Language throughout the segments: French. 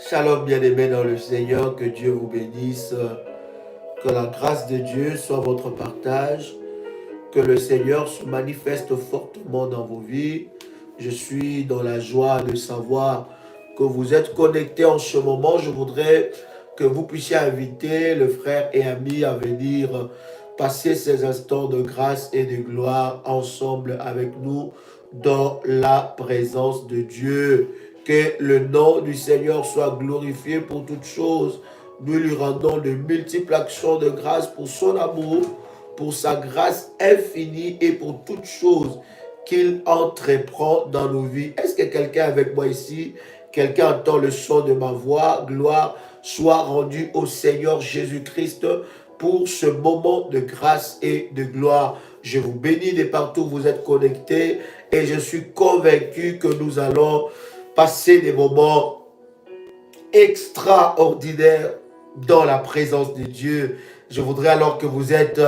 Shalom bien-aimés dans le Seigneur, que Dieu vous bénisse, que la grâce de Dieu soit votre partage, que le Seigneur se manifeste fortement dans vos vies. Je suis dans la joie de savoir que vous êtes connectés en ce moment. Je voudrais que vous puissiez inviter le frère et ami à venir passer ces instants de grâce et de gloire ensemble avec nous dans la présence de Dieu. Que le nom du Seigneur soit glorifié pour toutes choses. Nous lui rendons de multiples actions de grâce pour son amour, pour sa grâce infinie et pour toutes choses qu'il entreprend dans nos vies. Est-ce que quelqu'un avec moi ici, quelqu'un entend le son de ma voix? Gloire soit rendue au Seigneur Jésus-Christ pour ce moment de grâce et de gloire. Je vous bénis de partout où vous êtes connectés et je suis convaincu que nous allons passer des moments extraordinaires dans la présence de Dieu. Je voudrais alors que vous êtes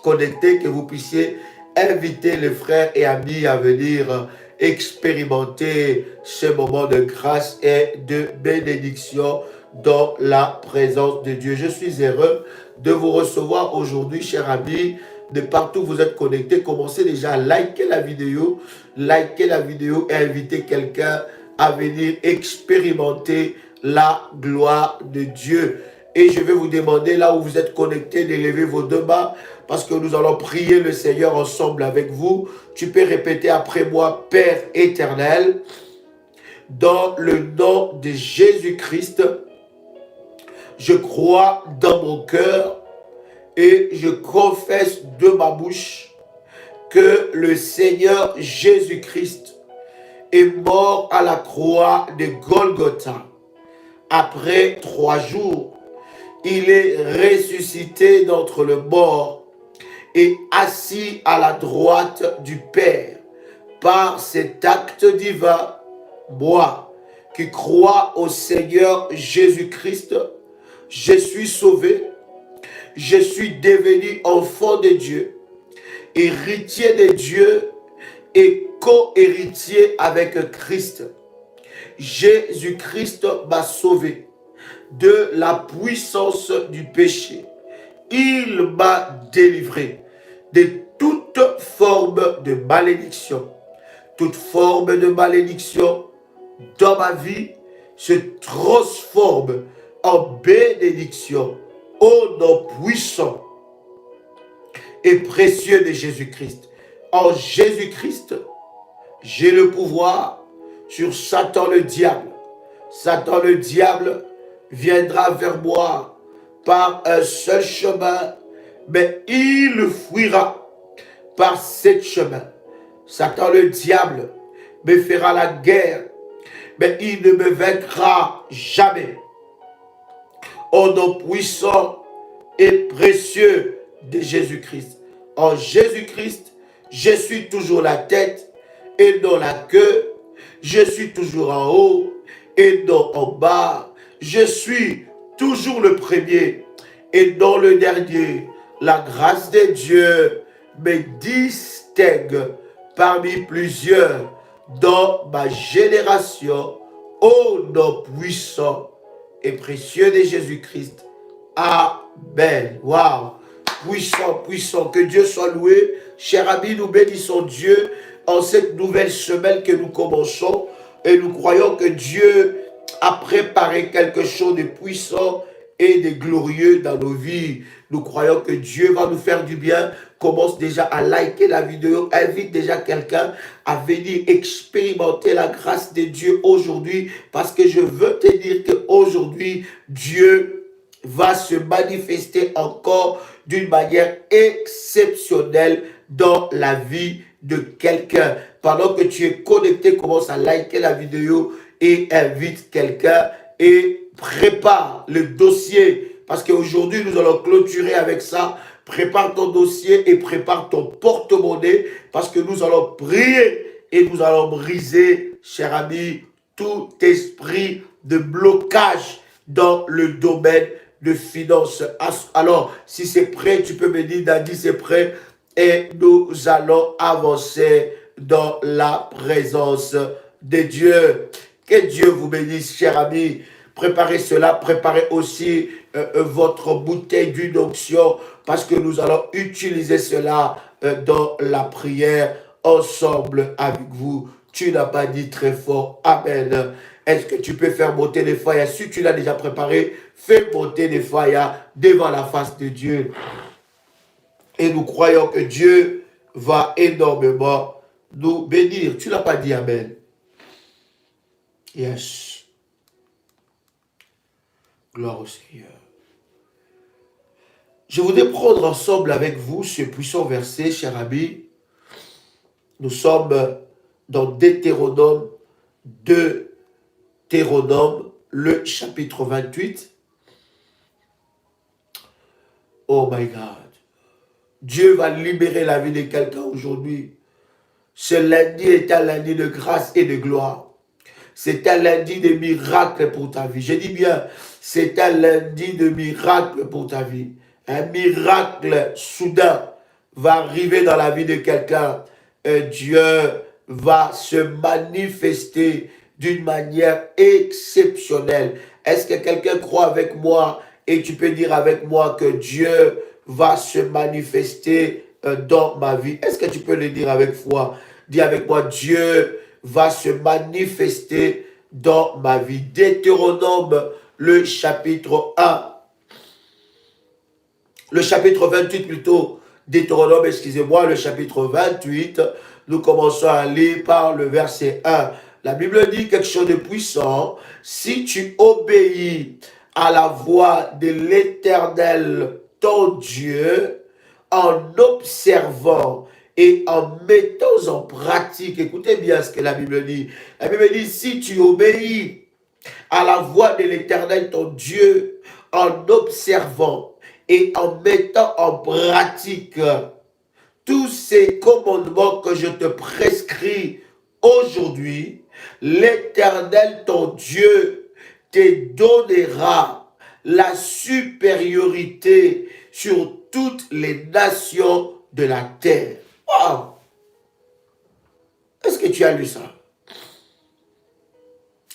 connectés, que vous puissiez inviter les frères et amis à venir expérimenter ce moment de grâce et de bénédiction dans la présence de Dieu. Je suis heureux de vous recevoir aujourd'hui, chers amis, de partout où vous êtes connectés. Commencez déjà à liker la vidéo et inviter quelqu'un à venir expérimenter la gloire de Dieu. Et je vais vous demander, là où vous êtes connectés, d'élever vos deux mains, parce que nous allons prier le Seigneur ensemble avec vous. Tu peux répéter après moi: Père éternel, dans le nom de Jésus-Christ, je crois dans mon cœur et je confesse de ma bouche que le Seigneur Jésus-Christ est mort à la croix de Golgotha. Après 3 jours, il est ressuscité d'entre les morts et assis à la droite du Père. Par cet acte divin, moi qui crois au Seigneur Jésus-Christ, je suis sauvé, je suis devenu enfant de Dieu, héritier de Dieu et co-héritier avec Christ. Jésus-Christ m'a sauvé de la puissance du péché. Il m'a délivré de toute forme de malédiction. Toute forme de malédiction dans ma vie se transforme en bénédiction au nom puissant et précieux de Jésus-Christ. En Jésus-Christ, j'ai le pouvoir sur Satan le diable. Satan le diable viendra vers moi par un seul chemin, mais il fuira par 7 chemins. Satan le diable me fera la guerre, mais il ne me vaincra jamais. Au nom puissant et précieux de Jésus-Christ. En Jésus-Christ, je suis toujours la tête et non la queue. Je suis toujours en haut et non en bas. Je suis toujours le premier et non le dernier. La grâce de Dieu me distingue parmi plusieurs dans ma génération, au nom puissant et précieux de Jésus-Christ. Amen. Waouh! Puissant, puissant. Que Dieu soit loué. Chers amis, nous bénissons Dieu en cette nouvelle semaine que nous commençons. Et nous croyons que Dieu a préparé quelque chose de puissant et de glorieux dans nos vies. Nous croyons que Dieu va nous faire du bien. Commence déjà à liker la vidéo. Invite déjà quelqu'un à venir expérimenter la grâce de Dieu aujourd'hui. Parce que je veux te dire qu'aujourd'hui, Dieu va se manifester encore d'une manière exceptionnelle dans la vie de quelqu'un. Pendant que tu es connecté, commence à liker la vidéo et invite quelqu'un et prépare le dossier. Parce qu'aujourd'hui, nous allons clôturer avec ça. Prépare ton dossier et prépare ton porte-monnaie parce que nous allons prier et nous allons briser, cher ami, tout esprit de blocage dans le domaine de finances. Alors, si c'est prêt, tu peux me dire, Dadi, c'est prêt. Et nous allons avancer dans la présence de Dieu. Que Dieu vous bénisse, chers amis. préparez cela, préparez aussi votre bouteille d'une onction parce que nous allons utiliser cela dans la prière ensemble avec vous. Tu n'as pas dit très fort Amen. Est-ce que tu peux faire monter les feuilles? Si tu l'as déjà préparé, fais monter les feuilles devant la face de Dieu. Et nous croyons que Dieu va énormément nous bénir. Tu n'as pas dit Amen. Yes. Gloire au Seigneur. Je voudrais prendre ensemble avec vous ce puissant verset, cher ami. Nous sommes dans Deutéronome, le chapitre 28. Oh my God. Dieu va libérer la vie de quelqu'un aujourd'hui. Ce lundi est un lundi de grâce et de gloire. C'est un lundi de miracle pour ta vie. Je dis bien, c'est un lundi de miracle pour ta vie. Un miracle soudain va arriver dans la vie de quelqu'un. Dieu va se manifester d'une manière exceptionnelle. Est-ce que quelqu'un croit avec moi et tu peux dire avec moi que Dieu va se manifester dans ma vie? Est-ce que tu peux le dire avec foi? Dis avec moi, Dieu va se manifester dans ma vie. Deutéronome, le chapitre 1. Le chapitre 28 plutôt. Deutéronome, excusez-moi, le chapitre 28. Nous commençons à lire par le verset 1. La Bible dit quelque chose de puissant. Si tu obéis à la voix de l'Éternel, ton Dieu, en observant et en mettant en pratique, écoutez bien ce que la Bible dit. La Bible dit, si tu obéis à la voix de l'Éternel, ton Dieu, en observant et en mettant en pratique tous ces commandements que je te prescris aujourd'hui, l'Éternel, ton Dieu, te donnera la supériorité sur toutes les nations de la terre. Wow! Est-ce que tu as lu ça?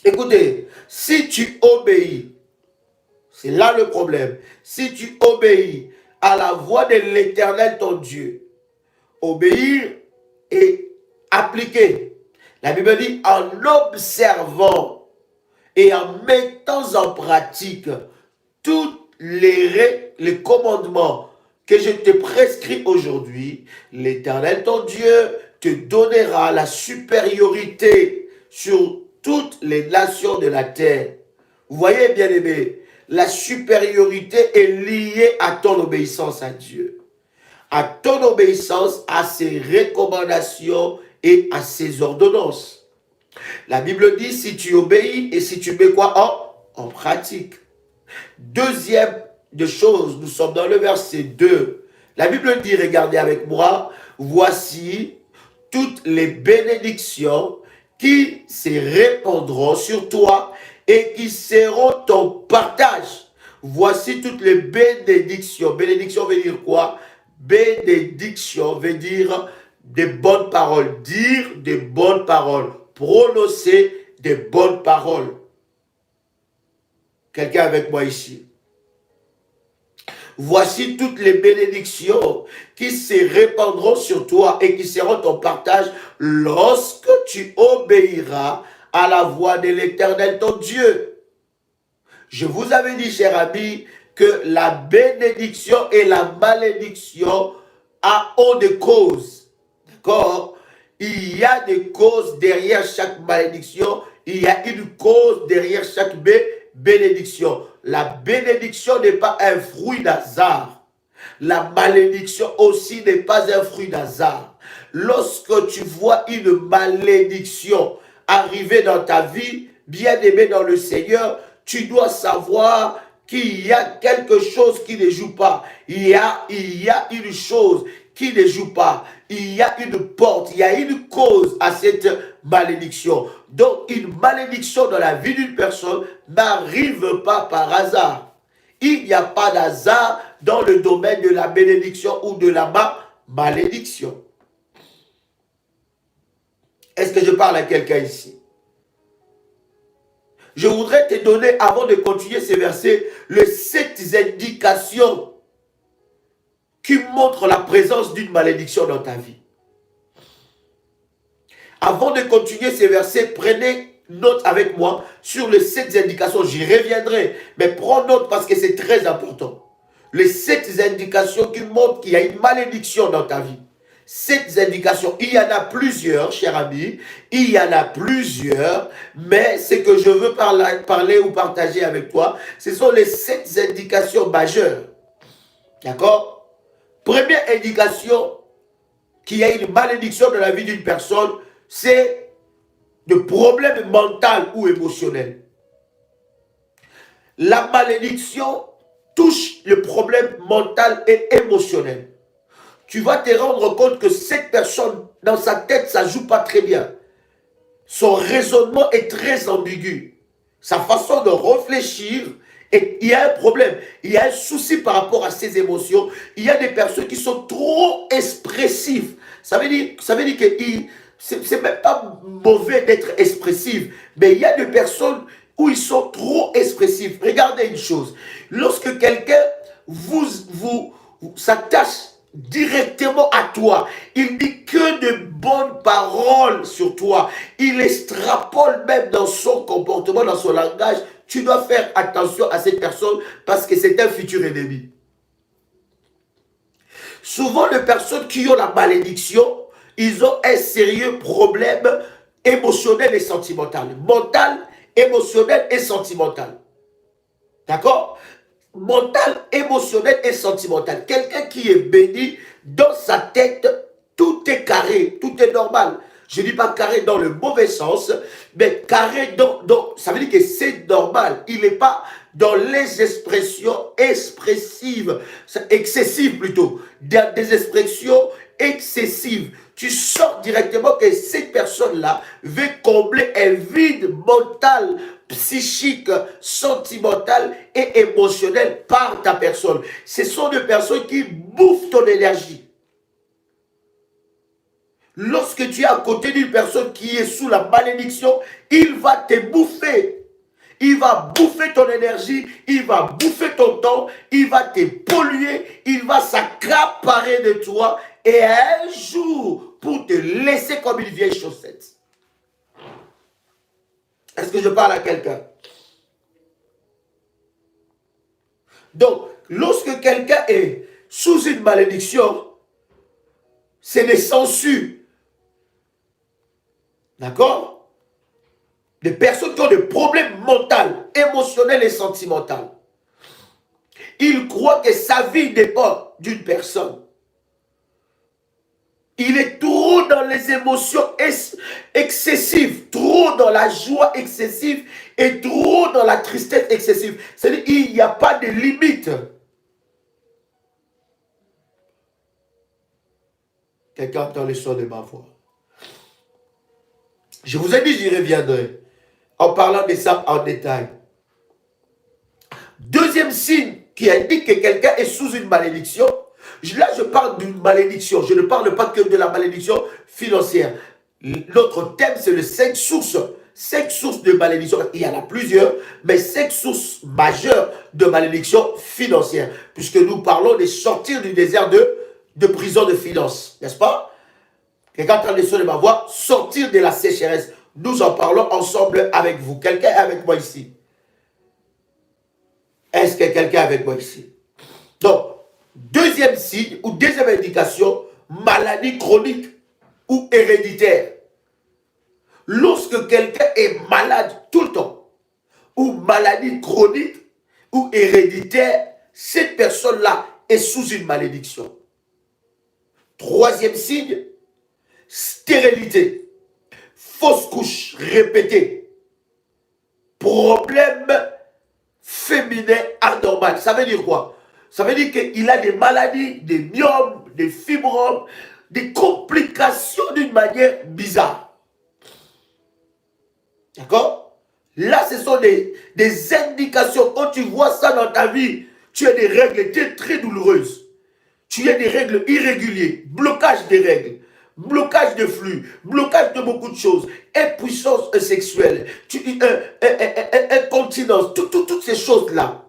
Écoutez, si tu obéis, c'est là le problème. Si tu obéis à la voix de l'Éternel, ton Dieu, obéir et appliquer. La Bible dit en observant et en mettant en pratique tous les commandements que je te prescris aujourd'hui, l'Éternel, ton Dieu, te donnera la supériorité sur toutes les nations de la terre. Vous voyez, bien-aimés, la supériorité est liée à ton obéissance à Dieu, à ton obéissance à ses recommandations et à ses ordonnances. La Bible dit, si tu obéis et si tu mets quoi en pratique. Deuxième de choses, nous sommes dans le verset 2. La Bible dit, regardez avec moi, voici toutes les bénédictions qui se répandront sur toi et qui seront ton partage. Voici toutes les bénédictions. Bénédiction veut dire quoi? Bénédiction veut dire des bonnes paroles, dire des bonnes paroles, prononcer des bonnes paroles. Quelqu'un avec moi ici? Voici toutes les bénédictions qui se répandront sur toi et qui seront ton partage lorsque tu obéiras à la voix de l'Éternel, ton Dieu. Je vous avais dit, cher ami, que la bénédiction et la malédiction ont des causes. D'accord? Il y a des causes derrière chaque malédiction. Il y a une cause derrière chaque bénédiction. La bénédiction n'est pas un fruit d'hasard. La malédiction aussi n'est pas un fruit d'hasard. Lorsque tu vois une malédiction arriver dans ta vie, bien-aimé dans le Seigneur, tu dois savoir qu'il y a quelque chose qui ne joue pas. Il y a une chose qui ne joue pas. Il y a une porte, il y a une cause à cette malédiction. Donc, une malédiction dans la vie d'une personne n'arrive pas par hasard. Il n'y a pas d'hasard dans le domaine de la bénédiction ou de la malédiction. Est-ce que je parle à quelqu'un ici? Je voudrais te donner, avant de continuer ces versets, les 7 indications qui montrent la présence d'une malédiction dans ta vie. Avant de continuer ces versets, prenez note avec moi sur les 7 indications. J'y reviendrai, mais prends note parce que c'est très important. Les 7 indications qui montrent qu'il y a une malédiction dans ta vie. 7 indications, il y en a plusieurs, cher ami, il y en a plusieurs, mais ce que je veux parler ou partager avec toi, ce sont les 7 indications majeures. D'accord? Première indication qu'il y a une malédiction dans la vie d'une personne, c'est de problèmes mentaux ou émotionnels. La malédiction touche le problème mental et émotionnel. Tu vas te rendre compte que cette personne, dans sa tête, ça ne joue pas très bien. Son raisonnement est très ambigu. Sa façon de réfléchir, et il y a un problème. Il y a un souci par rapport à ses émotions. Il y a des personnes qui sont trop expressives. Ça veut dire que c'est même pas mauvais d'être expressif, mais il y a des personnes où ils sont trop expressifs. Regardez une chose. Lorsque quelqu'un s'attache directement à toi, il dit que de bonnes paroles sur toi, il extrapole même dans son comportement, dans son langage, tu dois faire attention à cette personne parce que c'est un futur ennemi. Souvent, les personnes qui ont la malédiction, ils ont un sérieux problème émotionnel et sentimental. Mental, émotionnel et sentimental. D'accord? Mental, émotionnel et sentimental. Quelqu'un qui est béni, dans sa tête, tout est carré, tout est normal. Je ne dis pas carré dans le mauvais sens, mais carré ça veut dire que c'est normal. Il n'est pas dans les expressions expressives, excessives plutôt, des expressions excessives. Tu sens directement que cette personne-là veut combler un vide mental, psychique, sentimental et émotionnel par ta personne. Ce sont des personnes qui bouffent ton énergie. Lorsque tu es à côté d'une personne qui est sous la malédiction, il va te bouffer. Il va bouffer ton énergie, il va bouffer ton temps, il va te polluer, il va s'accaparer de toi et un jour pour te laisser comme une vieille chaussette. Est-ce que je parle à quelqu'un? Donc, lorsque quelqu'un est sous une malédiction, c'est des sangsues. D'accord? Des personnes qui ont des problèmes mentaux, émotionnels et sentimentaux. Il croit que sa vie dépend d'une personne. Il est trop dans les émotions excessives, trop dans la joie excessive et trop dans la tristesse excessive. C'est-à-dire qu'il n'y a pas de limite. Quelqu'un entend le son de ma voix. Je vous ai dit, j'y reviendrai en parlant de ça en détail. Deuxième signe qui indique que quelqu'un est sous une malédiction. Là, je parle d'une malédiction. Je ne parle pas que de la malédiction financière. Notre thème, c'est les 5 sources. 5 sources de malédiction. Il y en a plusieurs, mais 5 sources majeures de malédiction financière. Puisque nous parlons de sortir du désert de prison de finances. N'est-ce pas? Quelqu'un entend le son de ma voix, sortir de la sécheresse. Nous en parlons ensemble avec vous. Quelqu'un est avec moi ici? Est-ce que quelqu'un est avec moi ici? Donc, deuxième signe ou deuxième indication, maladie chronique ou héréditaire. Lorsque quelqu'un est malade tout le temps, ou maladie chronique ou héréditaire, cette personne-là est sous une malédiction. Troisième signe, stérilité, fausse couche répétée, problème féminin anormal. Ça veut dire quoi? Ça veut dire qu'il a des maladies, des myomes, des fibromes, des complications d'une manière bizarre. D'accord? Là, ce sont des indications. Quand tu vois ça dans ta vie, tu as des règles très, très douloureuses. Tu as des règles irrégulières, blocage des règles. blocage de flux, blocage de beaucoup de choses, impuissance sexuelle, incontinence, toutes ces choses-là,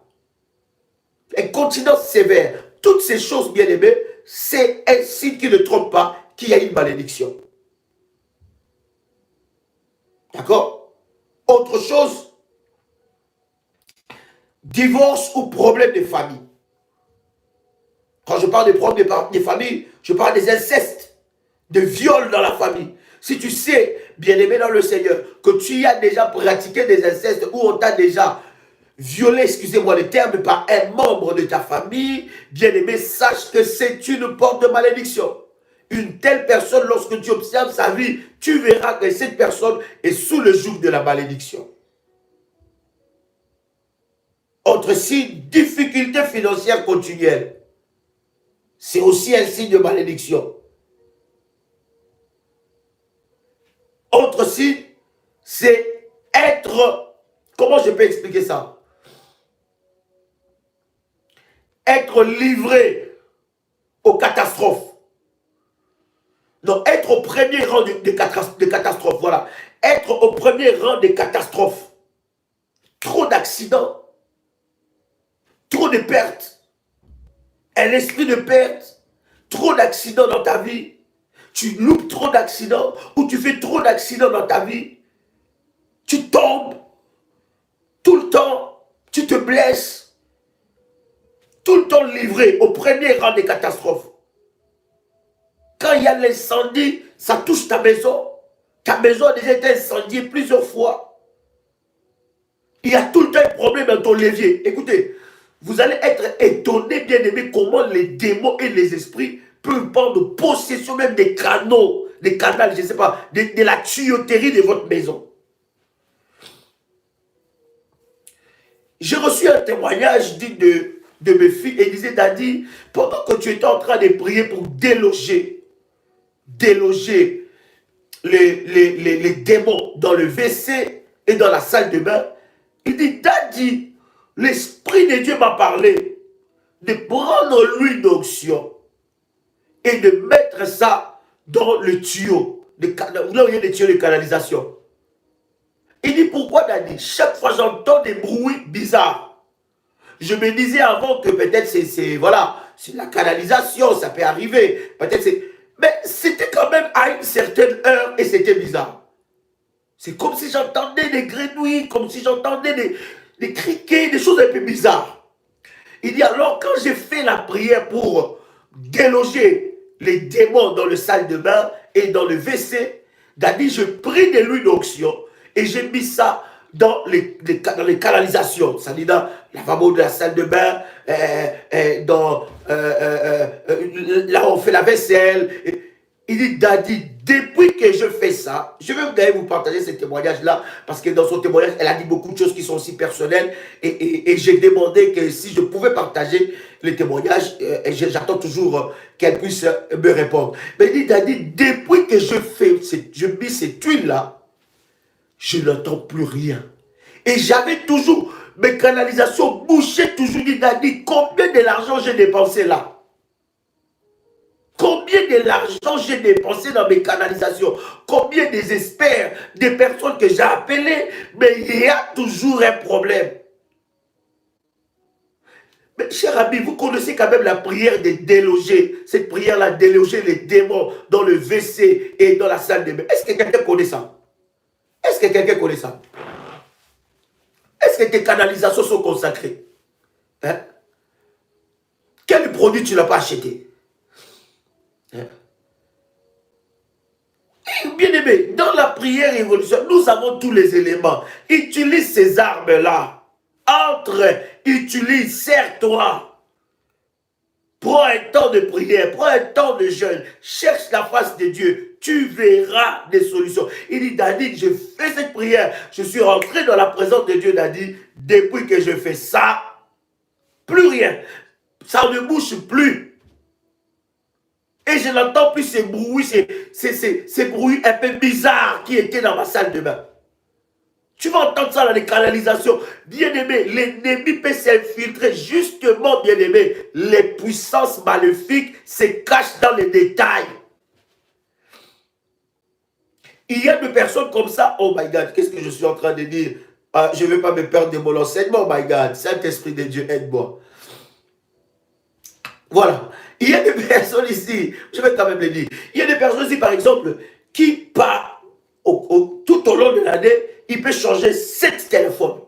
incontinence sévère, toutes ces choses, bien aimées, c'est un signe qui ne trompe pas qu'il y a une malédiction. D'accord? Autre chose, divorce ou problème de famille. Quand je parle des problèmes de famille, je parle des incestes, de viols dans la famille. Si tu sais, bien-aimé dans le Seigneur, que tu as déjà pratiqué des incestes ou on t'a déjà violé, excusez-moi le terme, par un membre de ta famille, bien-aimé, sache que c'est une porte de malédiction. Une telle personne, lorsque tu observes sa vie, tu verras que cette personne est sous le joug de la malédiction. Autre signe, difficulté financière continuelle. C'est aussi un signe de malédiction. Autre signe, c'est être, comment je peux expliquer ça? Être livré aux catastrophes. Non, être au premier rang des catastrophes, voilà. Être au premier rang des catastrophes. Trop d'accidents, trop de pertes, un esprit de perte, trop d'accidents dans ta vie. Tu loupes trop d'accidents ou tu fais trop d'accidents dans ta vie. Tu tombes tout le temps, tu te blesses, tout le temps livré au premier rang des catastrophes. Quand il y a l'incendie, ça touche ta maison. Ta maison a déjà été incendiée plusieurs fois. Il y a tout le temps un problème dans ton levier. Écoutez, vous allez être étonné, bien aimé, comment les démons et les esprits peuvent prendre possession même des canaux, des canaux, je ne sais pas, de la tuyauterie de votre maison. J'ai reçu un témoignage de mes filles et disait, Daddy, pendant que tu étais en train de prier pour déloger les démons dans le WC et dans la salle de bain, il dit, Daddy, l'Esprit de Dieu m'a parlé de prendre l'huile d'onction et de mettre ça dans le tuyau, là où il y a des tuyaux de canalisation. Il dit, pourquoi, Daddy? Chaque fois j'entends des bruits bizarres. Je me disais avant que peut-être voilà, c'est la canalisation, ça peut arriver. Peut-être c'est... Mais c'était quand même à une certaine heure et c'était bizarre. C'est comme si j'entendais des grenouilles, comme si j'entendais des criquets, des choses un peu bizarres. Il dit alors, quand j'ai fait la prière pour déloger les démons dans le salle de bain et dans le WC, Daddy, je pris de l'huile d'onction et j'ai mis ça dans les canalisations, c'est-à-dire dans le lavabo de la salle de bain, là où on fait la vaisselle. Il dit, Daddy, depuis que je fais ça, je vais d'ailleurs vous partager ce témoignage-là, parce que dans son témoignage, elle a dit beaucoup de choses qui sont aussi personnelles, et j'ai demandé que si je pouvais partager les témoignages, et j'attends toujours qu'elle puisse me répondre. Mais il dit, Daddy, depuis que je mets cette huile-là, je n'entends plus rien. Et j'avais toujours mes canalisations bouchées, toujours. Il a dit, combien de l'argent j'ai dépensé là? Combien de l'argent j'ai dépensé dans mes canalisations? Combien des experts, des personnes que j'ai appelées, mais il y a toujours un problème. Mais cher ami, vous connaissez quand même la prière de déloger, cette prière-là, déloger les démons dans le WC et dans la salle de bain. Est-ce que quelqu'un connaît ça? Est-ce que quelqu'un connaît ça? Est-ce que tes canalisations sont consacrées? Hein? Quel produit tu n'as pas acheté? Hein? Bien aimé, dans la prière évolution, nous avons tous les éléments. Utilise ces armes-là. Entre, utilise, serre-toi. Prends un temps de prière, prends un temps de jeûne, cherche la face de Dieu, tu verras des solutions. Il dit, Daddy, je fais cette prière, je suis rentré dans la présence de Dieu, Daddy, depuis que je fais ça, plus rien, ça ne bouge plus. Et je n'entends plus ces bruits, ces bruits un peu bizarres qui étaient dans ma salle de bain. Tu vas entendre ça dans les canalisations. Bien-aimé, l'ennemi peut s'infiltrer. Justement, bien-aimé, les puissances maléfiques se cachent dans les détails. Il y a des personnes comme ça, oh my God, qu'est-ce que je suis en train de dire? Ah, je ne vais pas me perdre de mon enseignement, oh my God. Saint-Esprit de Dieu, aide-moi. Voilà. Il y a des personnes ici, je vais quand même le dire, il y a des personnes ici, par exemple, qui partent tout au long de l'année, il peut changer 7 téléphones.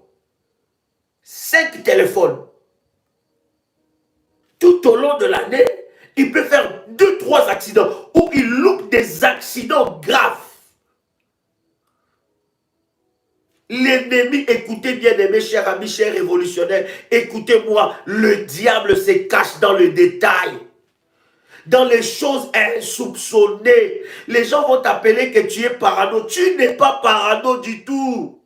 5 téléphones. Tout au long de l'année, il peut faire 2-3 accidents ou il loupe des accidents graves. L'ennemi, écoutez bien aimés, chers amis, chers révolutionnaires, écoutez-moi, le diable se cache dans le détail, dans les choses insoupçonnées. Les gens vont t'appeler que tu es parano. Tu n'es pas parano du tout.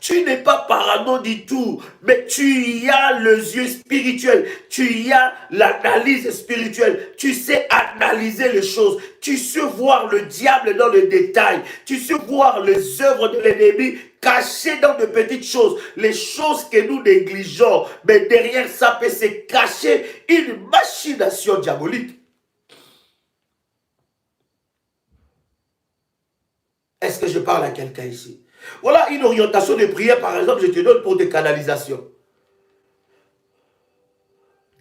Tu n'es pas parano du tout, mais tu y as les yeux spirituels, tu y as l'analyse spirituelle, tu sais analyser les choses, tu sais voir le diable dans le détail, tu sais voir les œuvres de l'ennemi cachées dans de petites choses, les choses que nous négligeons, mais derrière ça peut se cacher une machination diabolique. Est-ce que je parle à quelqu'un ici? Voilà une orientation de prière, par exemple, je te donne pour des canalisations.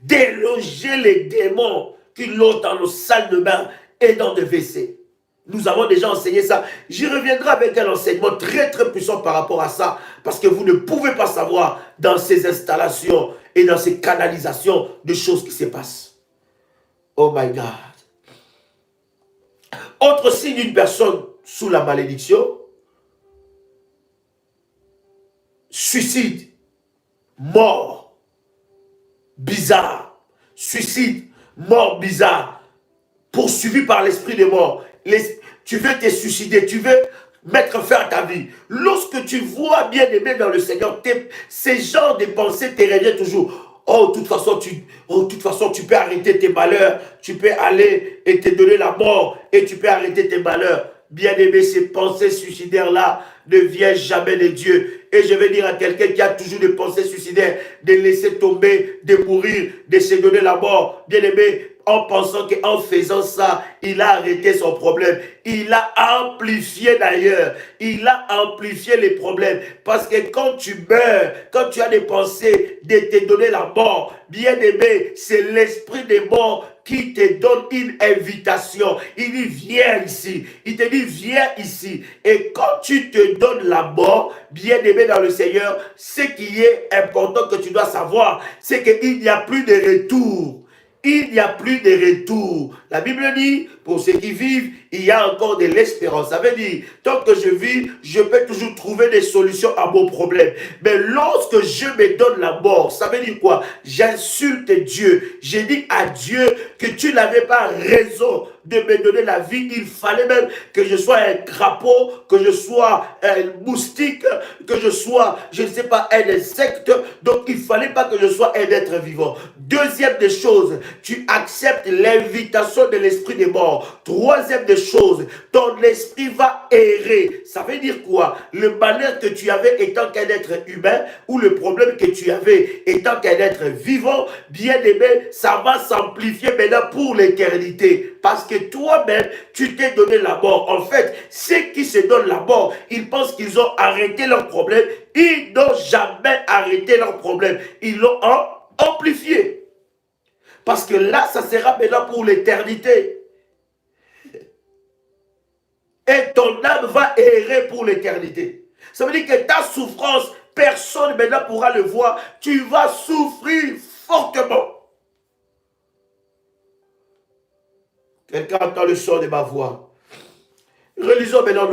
Déloger les démons qui l'ont dans nos salles de bain et dans des WC. Nous avons déjà enseigné ça. J'y reviendrai avec un enseignement très très puissant par rapport à ça, parce que vous ne pouvez pas savoir dans ces installations et dans ces canalisations de choses qui se passent. Oh my God. Autre signe d'une personne sous la malédiction, suicide, mort, bizarre, suicide, mort bizarre, poursuivi par l'esprit de mort. Tu veux te suicider, tu veux mettre fin à ta vie. Lorsque tu vois bien aimé dans le Seigneur, ces genres de pensées te reviennent toujours. Oh, de toute façon, tu peux arrêter tes malheurs, tu peux aller et te donner la mort et tu peux arrêter tes malheurs. Bien-aimé, ces pensées suicidaires-là ne viennent jamais de Dieu. Et je vais dire à quelqu'un qui a toujours des pensées suicidaires, de laisser tomber, de mourir, de se donner la mort. Bien-aimé, en pensant qu'en faisant ça, il a arrêté son problème. Il a amplifié d'ailleurs. Il a amplifié les problèmes. Parce que quand tu meurs, quand tu as des pensées de te donner la mort, bien-aimé, c'est l'esprit des morts qui te donne une invitation. Il dit, viens ici. Il te dit, viens ici. Et quand tu te donnes la mort, bien-aimé dans le Seigneur, ce qui est important que tu dois savoir, c'est qu'il n'y a plus de retour. Il n'y a plus de retour. La Bible dit, pour ceux qui vivent, il y a encore de l'espérance. Ça veut dire, tant que je vis, je peux toujours trouver des solutions à mon problème. Mais lorsque je me donne la mort, ça veut dire quoi? J'insulte Dieu. J'ai dit à Dieu que tu n'avais pas raison de me donner la vie. Il fallait même que je sois un crapaud, que je sois un moustique, que je sois, je ne sais pas, un insecte. Donc, il ne fallait pas que je sois un être vivant. Deuxième des choses, tu acceptes l'invitation de l'esprit des morts. Troisième des choses, ton esprit va errer. Ça veut dire quoi? Le malheur que tu avais étant qu'un être humain ou le problème que tu avais étant qu'un être vivant, bien aimé, ça va s'amplifier maintenant pour l'éternité. Parce que toi-même, tu t'es donné la mort. En fait, ceux qui se donnent la mort, ils pensent qu'ils ont arrêté leur problème. Ils n'ont jamais arrêté leur problème. Ils l'ont amplifié. Parce que là, ça sera maintenant pour l'éternité. Et ton âme va errer pour l'éternité. Ça veut dire que ta souffrance, personne maintenant pourra le voir. Tu vas souffrir fortement. Quelqu'un entend le son de ma voix. Relisons maintenant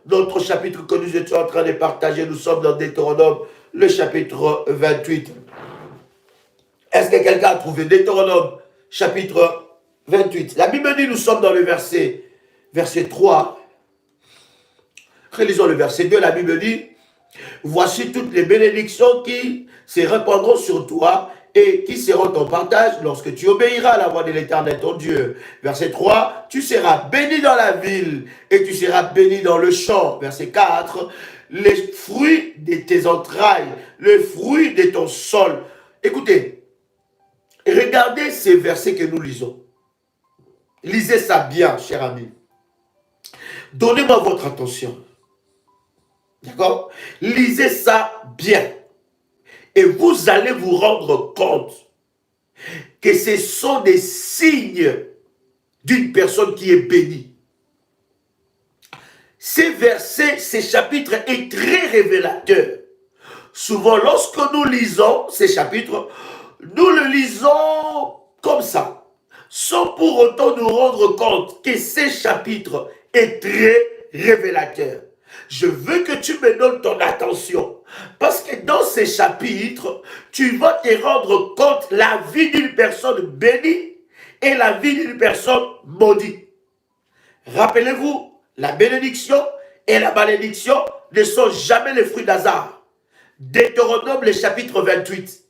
notre chapitre que nous étions en train de partager. Nous sommes dans Deutéronome, le chapitre 28. Est-ce que quelqu'un a trouvé Deutéronome, chapitre 28? La Bible dit, nous sommes dans le verset 3. Relisons le verset 2. La Bible dit, voici toutes les bénédictions qui se répandront sur toi et qui seront ton partage lorsque tu obéiras à la voix de l'Éternel ton Dieu. Verset 3, tu seras béni dans la ville et tu seras béni dans le champ. Verset 4, les fruits de tes entrailles, le fruit de ton sol. Écoutez, regardez ces versets que nous lisons. Lisez ça bien, cher ami. Donnez-moi votre attention. D'accord? Lisez ça bien. Et vous allez vous rendre compte que ce sont des signes d'une personne qui est bénie. Ces versets, ces chapitres est très révélateur. Souvent, lorsque nous lisons ces chapitres, nous le lisons comme ça, sans pour autant nous rendre compte que ces chapitres est très révélateur. Je veux que tu me donnes ton attention, parce que dans ces chapitres, tu vas te rendre compte la vie d'une personne bénie et la vie d'une personne maudite. Rappelez-vous, la bénédiction et la malédiction ne sont jamais les fruits d'hasard. Deutéronome, le chapitre 28.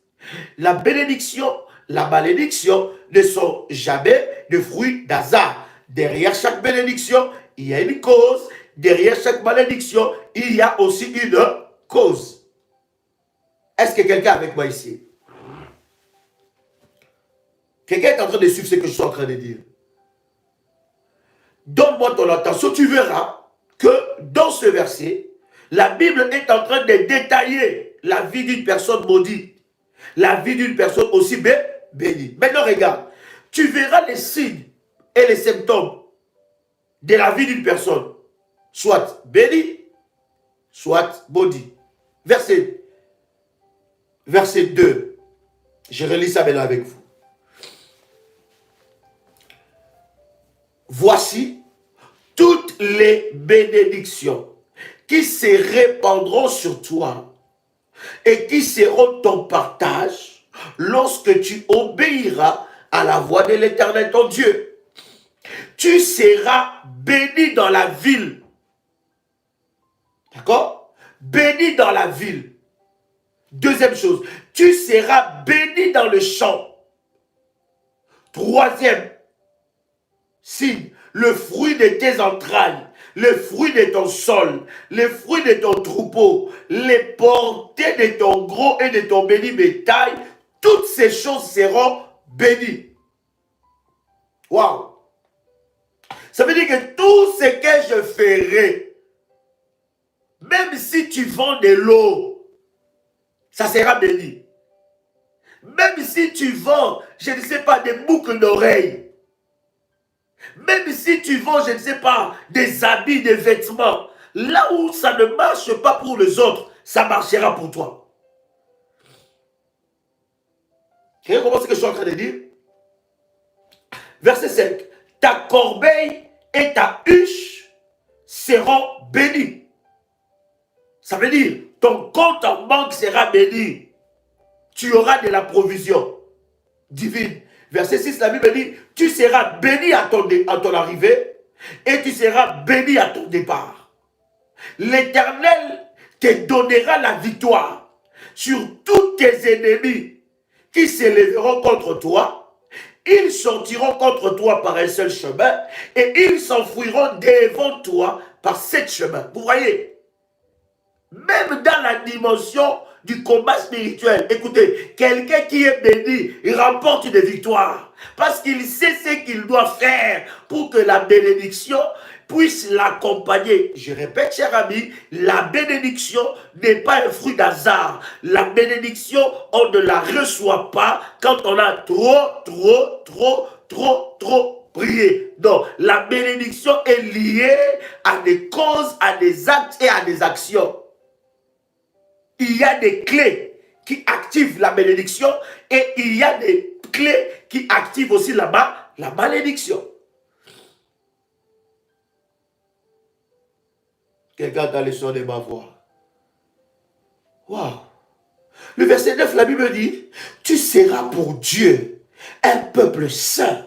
La bénédiction, la malédiction ne sont jamais des fruits d'hasard. Derrière chaque bénédiction, il y a une cause. Derrière chaque malédiction, il y a aussi une cause. Est-ce que quelqu'un est avec moi ici? Quelqu'un est en train de suivre ce que je suis en train de dire? Donne-moi ton attention, tu verras que dans ce verset, la Bible est en train de détailler la vie d'une personne maudite, la vie d'une personne aussi bénie. Maintenant, regarde, tu verras les signes et les symptômes de la vie d'une personne, soit bénie, soit maudite. Verset 2, je relis ça maintenant avec vous. Voici toutes les bénédictions qui se répandront sur toi et qui seront ton partage lorsque tu obéiras à la voix de l'Éternel ton Dieu. Tu seras béni dans la ville. D'accord? Béni dans la ville. Deuxième chose, tu seras béni dans le champ. Troisième signe, le fruit de tes entrailles, le fruit de ton sol, le fruit de ton troupeau, les portées de ton gros et de ton béni bétail, toutes ces choses seront bénies. Waouh! Ça veut dire que tout ce que je ferai, même si tu vends de l'eau, ça sera béni. Même si tu vends, je ne sais pas, des boucles d'oreilles, même si tu vends, je ne sais pas, des habits, des vêtements, là où ça ne marche pas pour les autres, ça marchera pour toi. Vous comprenez ce que je suis en train de dire? Verset 5. Ta corbeille et ta huche seront bénies. Ça veut dire, ton compte en banque sera béni. Tu auras de la provision divine. Verset 6, la Bible dit, tu seras béni à ton arrivée et tu seras béni à ton départ. L'Éternel te donnera la victoire sur tous tes ennemis qui s'élèveront contre toi. Ils sortiront contre toi par un seul chemin et ils s'enfuiront devant toi par 7 chemins. Vous voyez, même dans la dimension du combat spirituel, écoutez, quelqu'un qui est béni, il remporte des victoires parce qu'il sait ce qu'il doit faire pour que la bénédiction puisse l'accompagner. Je répète, cher ami, la bénédiction n'est pas un fruit d'hasard. La bénédiction, on ne la reçoit pas quand on a trop prié. Non, la bénédiction est liée à des causes, à des actes et à des actions. Il y a des clés qui activent la bénédiction et il y a des clés qui activent aussi là-bas la malédiction. Quelqu'un a le son de ma voix. Waouh! Le verset 9, la Bible dit, tu seras pour Dieu un peuple saint,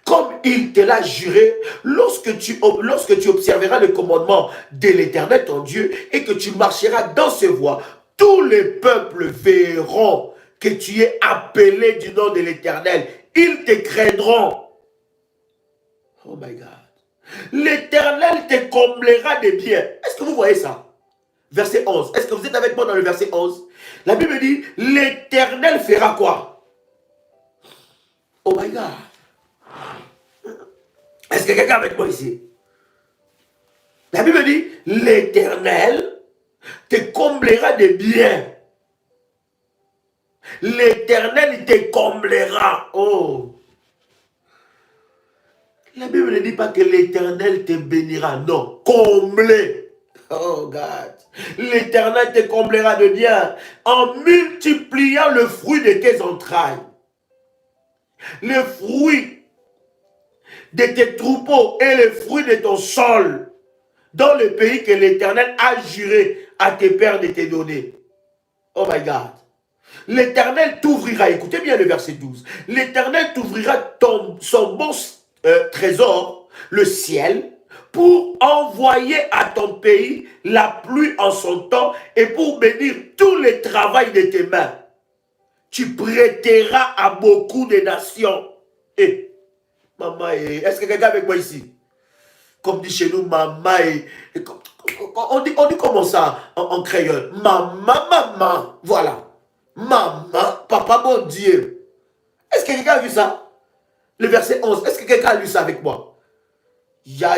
comme il te l'a juré lorsque tu observeras le commandement de l'Éternel ton Dieu et que tu marcheras dans ses voies. Tous les peuples verront que tu es appelé du nom de l'Éternel. Ils te craindront. Oh my God. L'Éternel te comblera de biens. Est-ce que vous voyez ça? Verset 11. Est-ce que vous êtes avec moi dans le verset 11? La Bible dit, l'Éternel fera quoi? Oh my God. Est-ce que quelqu'un est avec moi ici? La Bible dit, l'Éternel te comblera de biens. L'Éternel te comblera. Oh. La Bible ne dit pas que l'Éternel te bénira. Non, comblé. Oh God. L'Éternel te comblera de biens en multipliant le fruit de tes entrailles. Le fruit de tes troupeaux et le fruit de ton sol dans le pays que l'Éternel a juré à tes pères de te donner. Oh my God. L'Éternel t'ouvrira, écoutez bien le verset 12. L'Éternel t'ouvrira son bon trésor, le ciel, pour envoyer à ton pays la pluie en son temps et pour bénir tout le travail de tes mains. Tu prêteras à beaucoup de nations. Et, maman, est-ce que quelqu'un avec moi ici? Comme dit chez nous, maman, on dit comment ça en créole? Maman, voilà. Maman, papa, mon Dieu. Est-ce que quelqu'un a vu ça? Le verset 11, est-ce que quelqu'un a lu ça avec moi? Ya,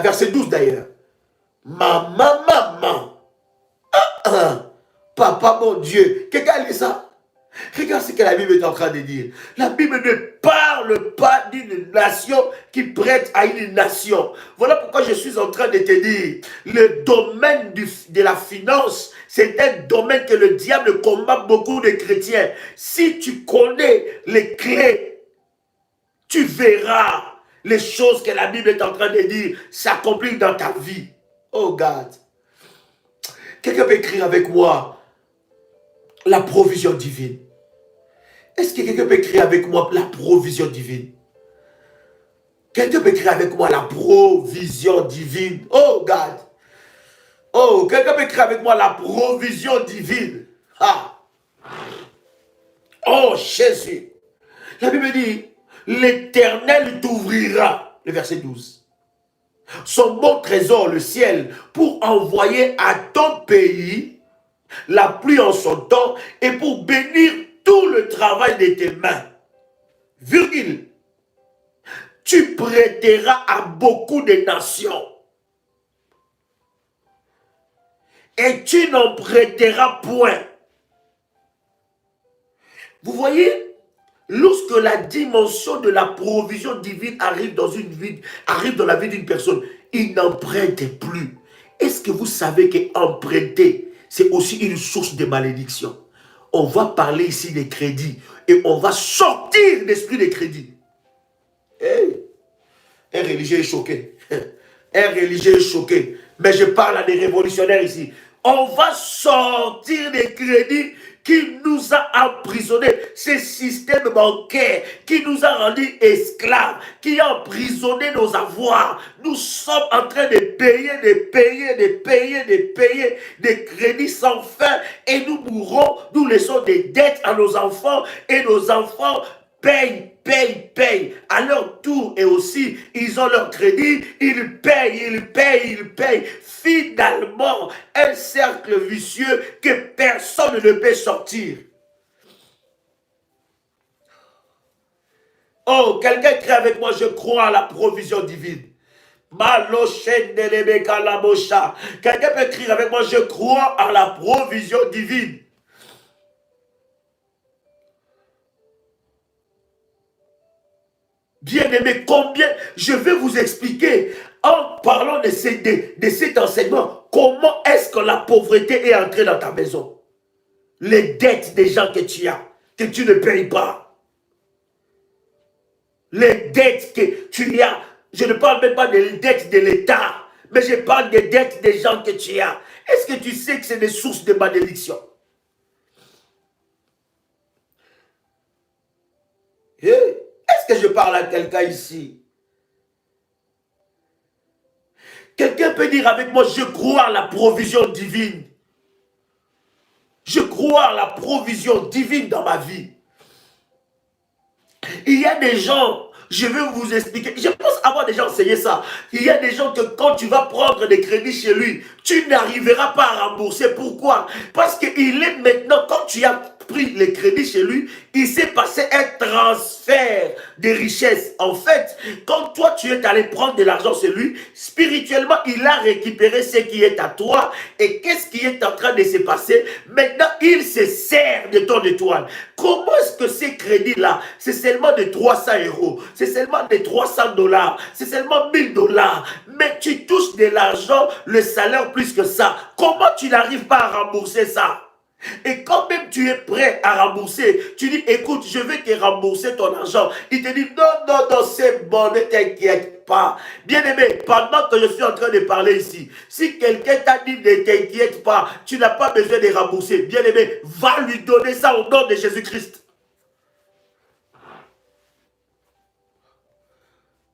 verset 12 d'ailleurs. Maman. Papa, mon Dieu. Quelqu'un a lu ça? Regarde ce que la Bible est en train de dire. La Bible ne parle pas d'une nation qui prête à une nation. Voilà pourquoi je suis en train de te dire, le domaine de la finance, c'est un domaine que le diable combat beaucoup de chrétiens. Si tu connais les clés, tu verras les choses que la Bible est en train de dire s'accomplir dans ta vie. Oh God. Quelqu'un peut écrire avec moi la provision divine. Est-ce que quelqu'un peut écrire avec moi la provision divine? Quelqu'un peut écrire avec moi la provision divine. Oh God. Oh, quelqu'un peut écrire avec moi la provision divine. Ah. Oh Jésus. La Bible dit, l'Éternel t'ouvrira. Le verset 12. Son bon trésor, le ciel, pour envoyer à ton pays la pluie en son temps et pour bénir tout le travail de tes mains. Virgule. Tu prêteras à beaucoup de nations. Et tu n'en prêteras point. Vous voyez, lorsque la dimension de la provision divine arrive dans la vie d'une personne, il n'emprunte plus. Est-ce que vous savez qu'emprunter, c'est aussi une source de malédiction? On va parler ici des crédits et on va sortir l'esprit des crédits. Hey, un religieux est choqué. Un religieux est choqué. Mais je parle à des révolutionnaires ici. On va sortir des crédits qui nous a emprisonnés. Ce système bancaire qui nous a rendus esclaves, qui a emprisonné nos avoirs. Nous sommes en train de payer, des crédits sans fin. Et nous mourrons, nous laissons des dettes à nos enfants. Et nos enfants payent à leur tour, et aussi ils ont leur crédit, ils payent. Finalement, un cercle vicieux que personne ne peut sortir. Oh, quelqu'un crie avec moi, je crois à la provision divine. Quelqu'un peut écrire avec moi, je crois à la provision divine. Bien-aimé, combien je vais vous expliquer en parlant de cet enseignement, comment est-ce que la pauvreté est entrée dans ta maison. Les dettes des gens que tu as, que tu ne payes pas. Les dettes que tu as, je ne parle même pas des dettes de l'État, mais je parle des dettes des gens que tu as. Est-ce que tu sais que c'est des sources de malédiction? Est-ce que je parle à quelqu'un ici? Quelqu'un peut dire avec moi, je crois à la provision divine. Je crois à la provision divine dans ma vie. Il y a des gens, je vais vous expliquer, je pense avoir déjà enseigné ça. Il y a des gens que quand tu vas prendre des crédits chez lui, tu n'arriveras pas à rembourser. Pourquoi? Parce qu'il est maintenant, quand tu as pris les crédits chez lui, il s'est passé un transfert de richesses. En fait, quand toi tu es allé prendre de l'argent chez lui, spirituellement, il a récupéré ce qui est à toi. Et qu'est-ce qui est en train de se passer? Maintenant, il se sert de ton étoile. Comment est-ce que ces crédits-là, c'est seulement de 300 euros, c'est seulement de 300 dollars, c'est seulement 1000 dollars, mais tu touches de l'argent, le salaire plus que ça. Comment tu n'arrives pas à rembourser ça? Et quand même tu es prêt à rembourser, tu dis, écoute, je vais te rembourser ton argent. Il te dit, non, non, non, c'est bon, ne t'inquiète pas. Bien aimé, pendant que je suis en train de parler ici, si quelqu'un t'a dit, ne t'inquiète pas, tu n'as pas besoin de rembourser. Bien aimé, va lui donner ça au nom de Jésus-Christ.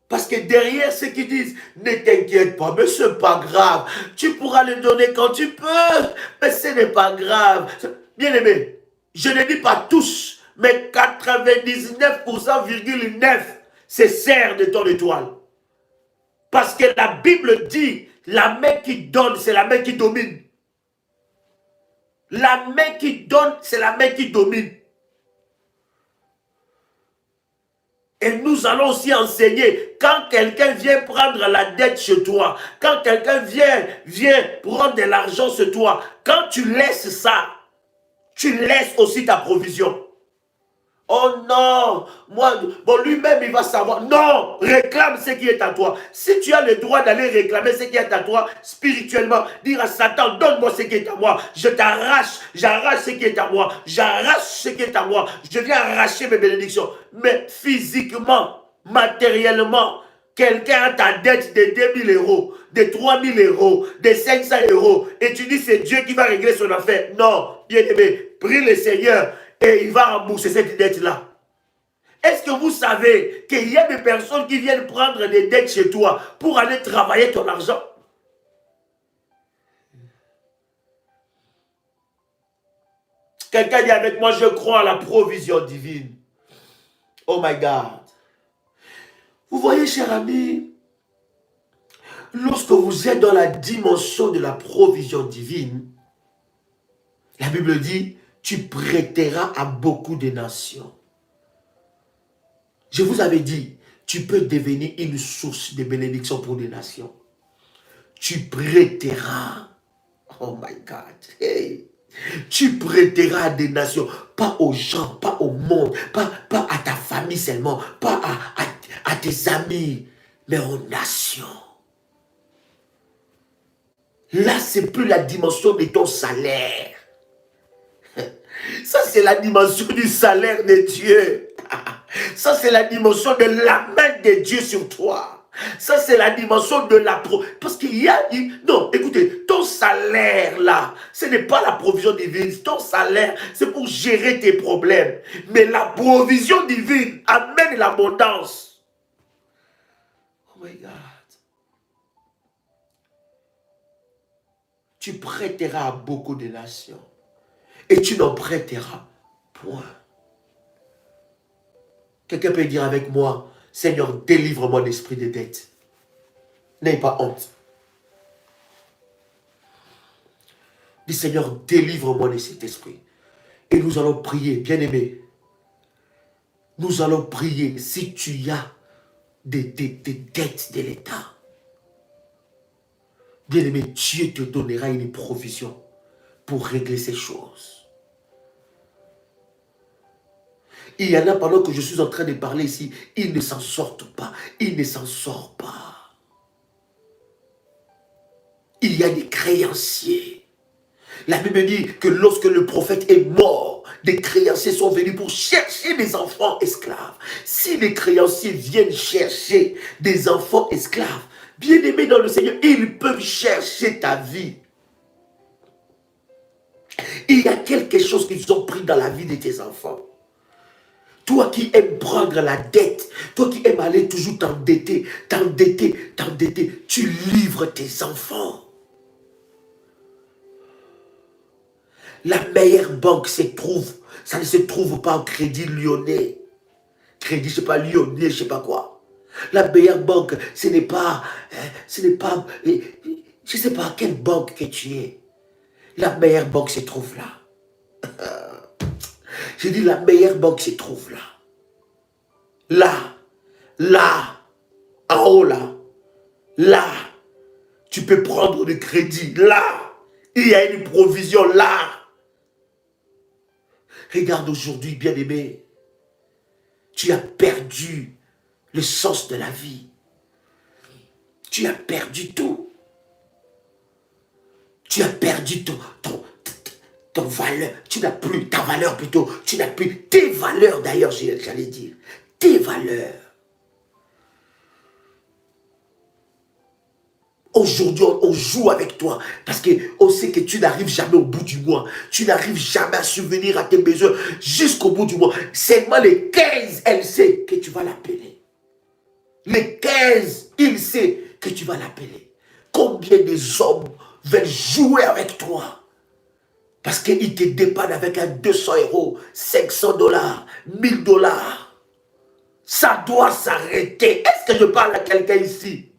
Parce que derrière ceux qui disent, ne t'inquiète pas, mais ce n'est pas grave. Tu pourras le donner quand tu peux, mais ce n'est pas grave. Bien aimé, je ne dis pas tous, mais 99,9% se sert de ton étoile. Parce que la Bible dit, la main qui donne, c'est la main qui domine. La main qui donne, c'est la main qui domine. Et nous allons aussi enseigner, quand quelqu'un vient prendre la dette chez toi, quand quelqu'un vient prendre de l'argent chez toi, quand tu laisses ça, tu laisses aussi ta provision. Oh non, moi, bon, lui-même, il va savoir. Non, réclame ce qui est à toi. Si tu as le droit d'aller réclamer ce qui est à toi, spirituellement, dire à Satan, donne-moi ce qui est à moi. Je t'arrache, j'arrache ce qui est à moi. J'arrache ce qui est à moi. Je viens arracher mes bénédictions. Mais physiquement, matériellement, quelqu'un a ta dette de 2000 euros, de 3000 euros, de 500 euros, et tu dis c'est Dieu qui va régler son affaire. Non, bien aimé, prie le Seigneur et il va rembourser cette dette-là. Est-ce que vous savez qu'il y a des personnes qui viennent prendre des dettes chez toi pour aller travailler ton argent? Quelqu'un dit avec moi, je crois à la provision divine. Oh my God. Vous voyez, cher ami, lorsque vous êtes dans la dimension de la provision divine, la Bible dit, tu prêteras à beaucoup de nations. Je vous avais dit, tu peux devenir une source de bénédiction pour des nations. Tu prêteras. Oh my God. Hey. Tu prêteras à des nations, pas aux gens, pas au monde, pas à ta famille seulement, pas à tes amis, mais aux nations. Là, c'est plus la dimension de ton salaire. Ça, c'est la dimension du salaire de Dieu. Ça, c'est la dimension de la main de Dieu sur toi. Ça, c'est la dimension de la parce qu'il y a... Non, écoutez, ton salaire, là, ce n'est pas la provision divine. Ton salaire, c'est pour gérer tes problèmes. Mais la provision divine amène l'abondance. Oh my God. Tu prêteras à beaucoup de nations. Et tu n'en prêteras point. Quelqu'un peut dire avec moi, Seigneur, délivre-moi d'esprit de dette. N'aie pas honte. Dis, Seigneur, délivre-moi de cet esprit. Et nous allons prier, bien-aimé. Nous allons prier si tu as des dettes de l'État. Bien-aimé, Dieu te donnera une provision pour régler ces choses. Il y en a pendant que je suis en train de parler ici, ils ne s'en sortent pas. Ils ne s'en sortent pas. Il y a des créanciers. La Bible dit que lorsque le prophète est mort, des créanciers sont venus pour chercher des enfants esclaves. Si les créanciers viennent chercher des enfants esclaves, bien-aimés dans le Seigneur, ils peuvent chercher ta vie. Il y a quelque chose qu'ils ont pris dans la vie de tes enfants. Toi qui aimes prendre la dette, toi qui aimes aller toujours t'endetter, tu livres tes enfants. La meilleure banque ça ne se trouve pas en crédit lyonnais. Crédit, je ne sais pas, lyonnais, je ne sais pas quoi. La meilleure banque, ce n'est pas, je ne sais pas à quelle banque que tu es. La meilleure banque se trouve là. J'ai dit, la meilleure banque se trouve là. Là, en haut là, tu peux prendre du crédit. Là, il y a une provision là. Regarde aujourd'hui, bien-aimé, tu as perdu le sens de la vie. Tu as perdu tout. Tu as perdu ton valeur. Tu n'as plus ta valeur plutôt. Tu n'as plus tes valeurs d'ailleurs, j'allais dire. Tes valeurs. Aujourd'hui, on joue avec toi parce qu'on sait que tu n'arrives jamais au bout du mois. Tu n'arrives jamais à subvenir à tes besoins jusqu'au bout du mois. Seulement les 15, elle sait que tu vas l'appeler. Les 15, il sait que tu vas l'appeler. Combien des hommes veulent jouer avec toi? Parce qu'ils te dépannent avec un 200 €, 500 $, 1000 $. Ça doit s'arrêter. Est-ce que je parle à quelqu'un ici?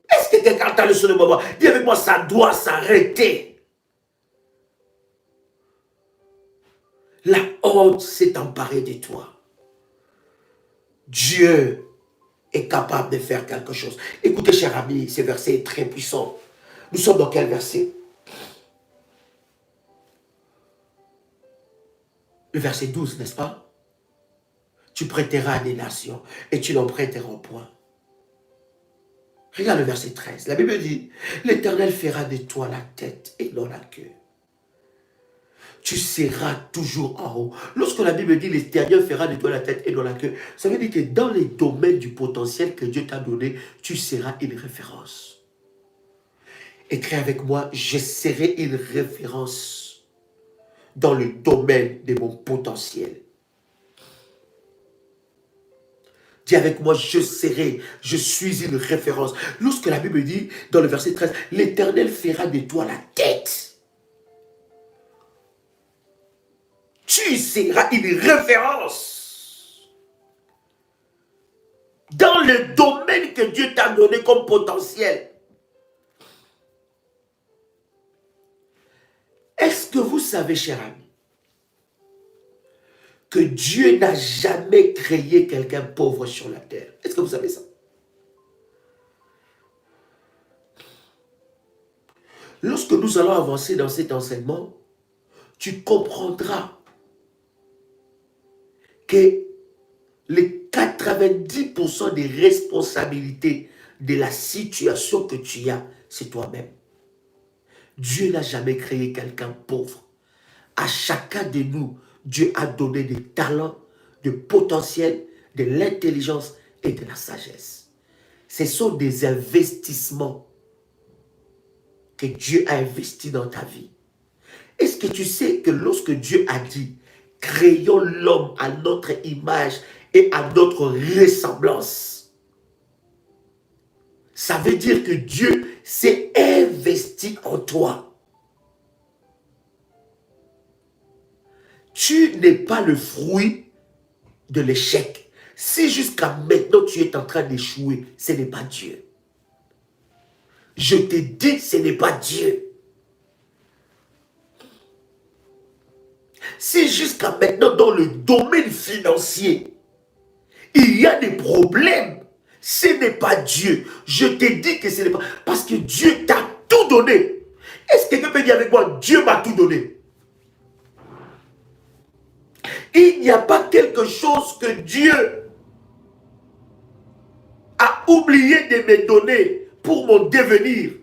Est-ce que quelqu'un entend le son de ma voix? Dis avec moi, ça doit s'arrêter. La honte s'est emparée de toi. Dieu est capable de faire quelque chose. Écoutez, cher ami, ce verset est très puissant. Nous sommes dans quel verset? Le verset 12, n'est-ce pas? Tu prêteras à des nations et tu n'en prêteras point. Regarde le verset 13. La Bible dit, l'Éternel fera de toi la tête et non la queue. Tu seras toujours en haut. Lorsque la Bible dit, l'Éternel fera de toi la tête et non la queue, ça veut dire que dans les domaines du potentiel que Dieu t'a donné, tu seras une référence. Écris avec moi, je serai une référence dans le domaine de mon potentiel. Dis avec moi, je suis une référence. Lorsque la Bible dit, dans le verset 13, l'Éternel fera de toi la tête. Tu seras une référence dans le domaine que Dieu t'a donné comme potentiel. Est-ce que vous savez, cher ami, que Dieu n'a jamais créé quelqu'un pauvre sur la terre? Est-ce que vous savez ça? Lorsque nous allons avancer dans cet enseignement, tu comprendras que les 90% des responsabilités de la situation que tu as, c'est toi-même. Dieu n'a jamais créé quelqu'un pauvre. À chacun de nous, Dieu a donné des talents, de potentiel, de l'intelligence et de la sagesse. Ce sont des investissements que Dieu a investis dans ta vie. Est-ce que tu sais que lorsque Dieu a dit « Créons l'homme à notre image et à notre ressemblance », ça veut dire que Dieu s'est investi en toi. Tu n'es pas le fruit de l'échec. Si jusqu'à maintenant tu es en train d'échouer, ce n'est pas Dieu. Je te dis, ce n'est pas Dieu. Si jusqu'à maintenant dans le domaine financier, il y a des problèmes, ce n'est pas Dieu. Je te dis que ce n'est pas... Parce que Dieu t'a tout donné. Est-ce que quelqu'un peut dire avec moi, Dieu m'a tout donné? Il n'y a pas quelque chose que Dieu a oublié de me donner pour mon devenir.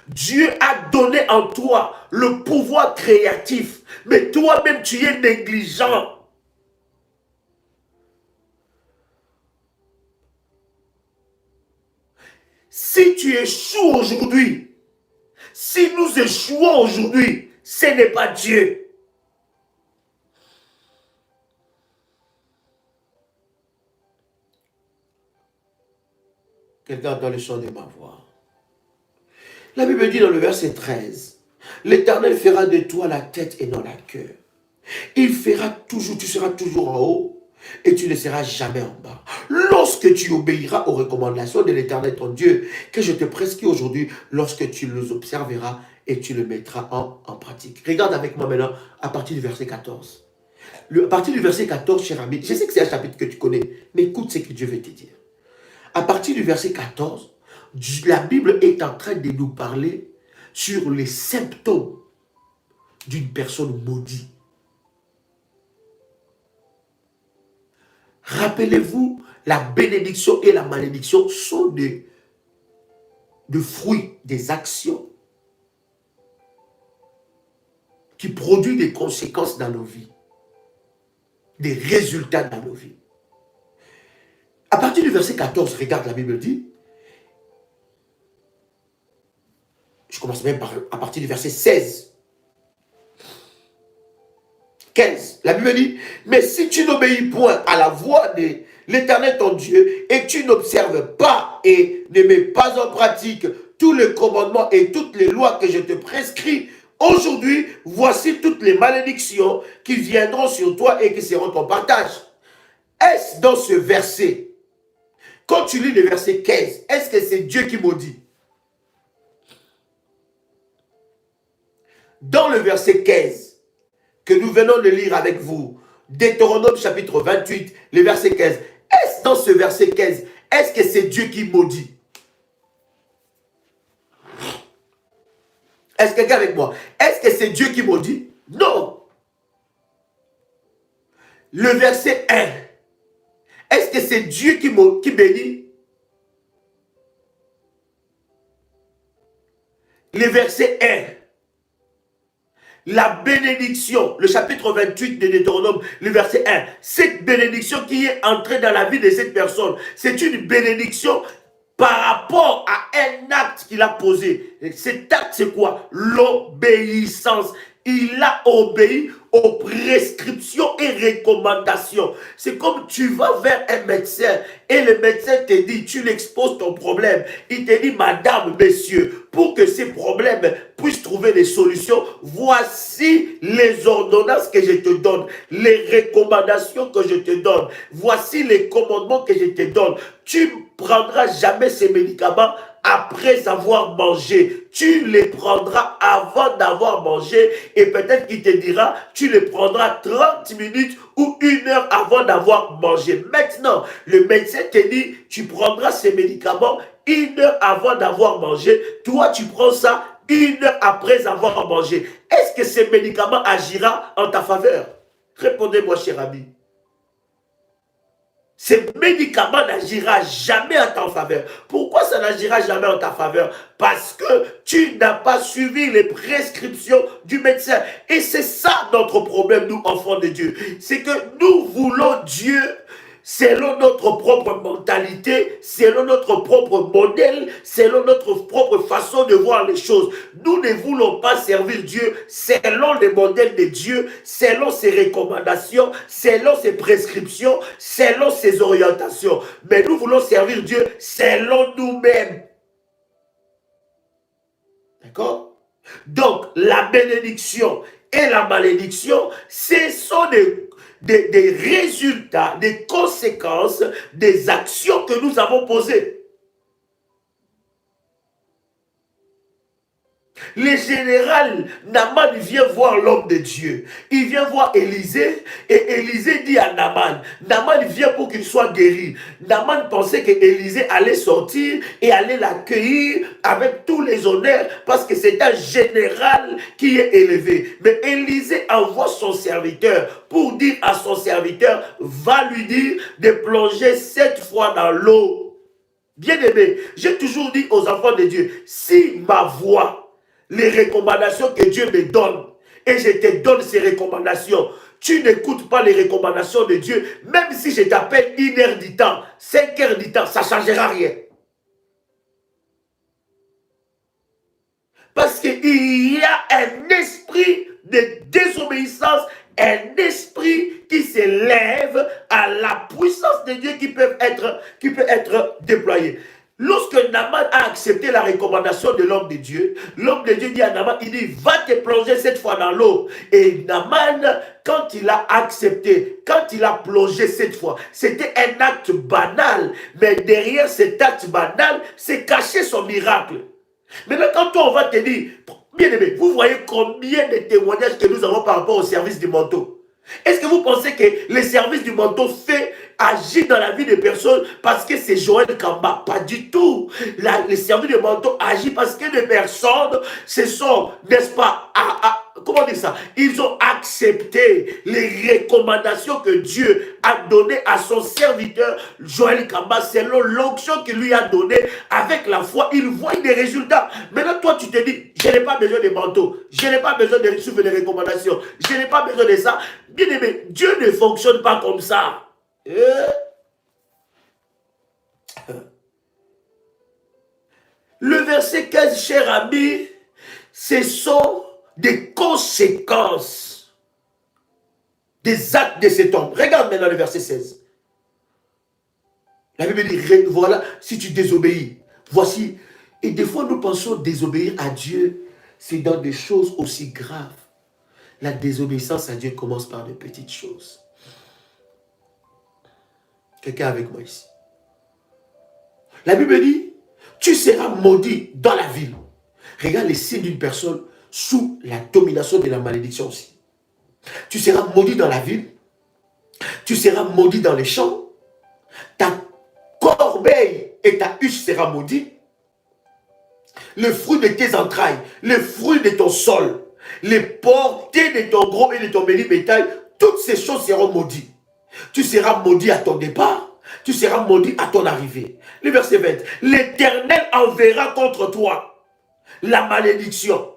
Dieu a donné en toi le pouvoir créatif, mais toi-même tu es négligent. Si tu échoues aujourd'hui, si nous échouons aujourd'hui, ce n'est pas Dieu. Quelqu'un entend le son de ma voix. La Bible dit dans le verset 13, l'Éternel fera de toi la tête et non la queue. Il fera toujours, tu seras toujours en haut et tu ne seras jamais en bas. lorsque tu obéiras aux recommandations de l'Éternel ton Dieu, que je te prescris aujourd'hui, lorsque tu les observeras et tu le mettras en pratique. Regarde avec moi maintenant à partir du verset 14. À partir du verset 14, cher ami, je sais que c'est un chapitre que tu connais, mais écoute ce que Dieu veut te dire. À partir du verset 14, la Bible est en train de nous parler sur les symptômes d'une personne maudite. Rappelez-vous, la bénédiction et la malédiction sont des fruits, des actions qui produisent des conséquences dans nos vies, des résultats dans nos vies. À partir du verset 14, regarde, la Bible dit, je commence même à partir du verset 16. 15, la Bible dit, mais si tu n'obéis point à la voix de l'Éternel ton Dieu, et tu n'observes pas et ne mets pas en pratique tous les commandements et toutes les lois que je te prescris, aujourd'hui, voici toutes les malédictions qui viendront sur toi et qui seront ton partage. Est-ce dans ce verset, quand tu lis le verset 15, est-ce que c'est Dieu qui maudit? Dans le verset 15, que nous venons de lire avec vous, Deutéronome chapitre 28, le verset 15. Est-ce dans ce verset 15, est-ce que c'est Dieu qui maudit? Est-ce que quelqu'un avec moi? Est-ce que c'est Dieu qui maudit? Non. Le verset 1, est-ce que c'est Dieu qui bénit? Le verset 1, la bénédiction, le chapitre 28 de Deutéronome, le verset 1, cette bénédiction qui est entrée dans la vie de cette personne, c'est une bénédiction par rapport à un acte qu'il a posé. Cet acte, c'est quoi? L'obéissance. Il a obéi aux prescriptions et recommandations. C'est comme tu vas vers un médecin et le médecin te dit, tu lui exposes ton problème. Il te dit, madame, messieurs, pour que ces problèmes puissent trouver des solutions, voici les ordonnances que je te donne, les recommandations que je te donne, voici les commandements que je te donne. Tu ne prendras jamais ces médicaments après avoir mangé. Tu les prendras avant d'avoir mangé et peut-être qu'il te dira, tu les prendras 30 minutes ou 1 heure avant d'avoir mangé. Maintenant, le médecin te dit, tu prendras ces médicaments 1 heure avant d'avoir mangé. Toi, tu prends ça 1 heure après avoir mangé. Est-ce que ces médicaments agira en ta faveur? Répondez-moi, cher ami. Ces médicaments n'agira jamais en ta faveur. Pourquoi ça n'agira jamais en ta faveur? Parce que tu n'as pas suivi les prescriptions du médecin. Et c'est ça notre problème, nous, enfants de Dieu. C'est que nous voulons Dieu selon notre propre mentalité, selon notre propre modèle, selon notre propre façon de voir les choses. Nous ne voulons pas servir Dieu selon le modèle de Dieu, selon ses recommandations, selon ses prescriptions, selon ses orientations. Mais nous voulons servir Dieu selon nous-mêmes. D'accord? Donc, la bénédiction et la malédiction, ce sont des résultats, des conséquences des actions que nous avons posées. Le général Naaman vient voir l'homme de Dieu. Il vient voir Élisée et Élisée dit à Naaman, Naaman vient pour qu'il soit guéri. Naaman pensait que Élisée allait sortir et allait l'accueillir avec tous les honneurs parce que c'est un général qui est élevé. Mais Élisée envoie son serviteur pour dire à son serviteur, va lui dire de plonger 7 fois dans l'eau. Bien-aimé, j'ai toujours dit aux enfants de Dieu, si ma voix, les recommandations que Dieu me donne, et je te donne ces recommandations, tu n'écoutes pas les recommandations de Dieu, même si je t'appelle 1 heure du temps, 5 heures du temps, ça ne changera rien. Parce qu'il y a un esprit de désobéissance, un esprit qui s'élève à la puissance de Dieu qui peut être déployé. Lorsque Naaman a accepté la recommandation de l'homme de Dieu dit à Naaman, il dit, va te plonger cette fois dans l'eau. Et Naaman, quand il a accepté, quand il a plongé cette fois, c'était un acte banal. Mais derrière cet acte banal, c'est caché son miracle. Maintenant, quand on va te dire, bien aimé, vous voyez combien de témoignages que nous avons par rapport au service du manteau. Est-ce que vous pensez que le service du manteau agit dans la vie des personnes parce que c'est Joël Kamba? Pas du tout. Le service du manteau agit parce que les personnes se sont, n'est-ce pas, comment dire ça? Ils ont accepté les recommandations que Dieu a données à son serviteur Joël Kamba selon l'onction qu'il lui a donnée. Avec la foi, il voit des résultats. Maintenant, toi, tu te dis, je n'ai pas besoin de manteau, je n'ai pas besoin de suivre des recommandations, je n'ai pas besoin de ça. Bien aimé, Dieu ne fonctionne pas comme ça. Le verset 15, cher ami, ce sont des conséquences des actes de cet homme. Regarde maintenant le verset 16. La Bible dit, voilà, si tu désobéis, voici. Et des fois, nous pensons désobéir à Dieu, c'est dans des choses aussi graves. La désobéissance à Dieu commence par de petites choses. Quelqu'un avec moi ici. La Bible dit, tu seras maudit dans la ville. Regarde les signes d'une personne sous la domination de la malédiction aussi. Tu seras maudit dans la ville. Tu seras maudit dans les champs. Ta corbeille et ta huche sera maudit. Le fruit de tes entrailles, le fruit de ton sol, les portées de ton gros et de ton bétail, toutes ces choses seront maudites. Tu seras maudit à ton départ, tu seras maudit à ton arrivée. Le verset 20. L'Éternel enverra contre toi la malédiction,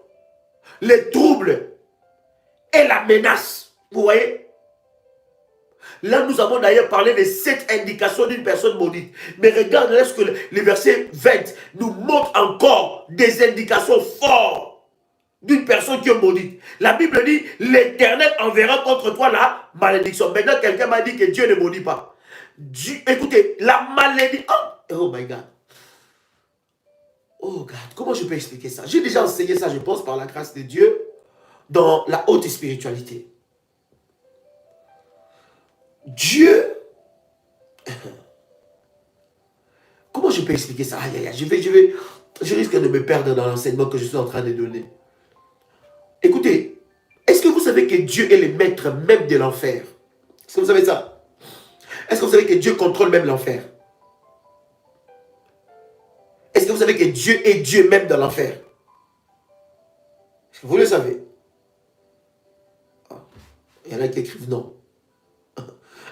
les troubles et la menace. Vous voyez? Là, nous avons d'ailleurs parlé de 7 indications d'une personne maudite. Mais regarde, est-ce que le verset 20 nous montre encore des indications fortes d'une personne qui est maudite. La Bible dit, l'Éternel enverra contre toi la malédiction. Maintenant, quelqu'un m'a dit que Dieu ne maudit pas. Dieu, écoutez, la malédiction... Oh my God. Oh God, comment je peux expliquer ça? J'ai déjà enseigné ça, je pense, par la grâce de Dieu, dans la haute spiritualité. Dieu... Comment je peux expliquer ça? Aïe, aïe, aïe, je risque de me perdre dans l'enseignement que je suis en train de donner. Écoutez, est-ce que vous savez que Dieu est le maître même de l'enfer? Est-ce que vous savez ça? Est-ce que vous savez que Dieu contrôle même l'enfer? Est-ce que vous savez que Dieu est Dieu même dans l'enfer? Est-ce que vous le savez? Il y en a qui écrivent non.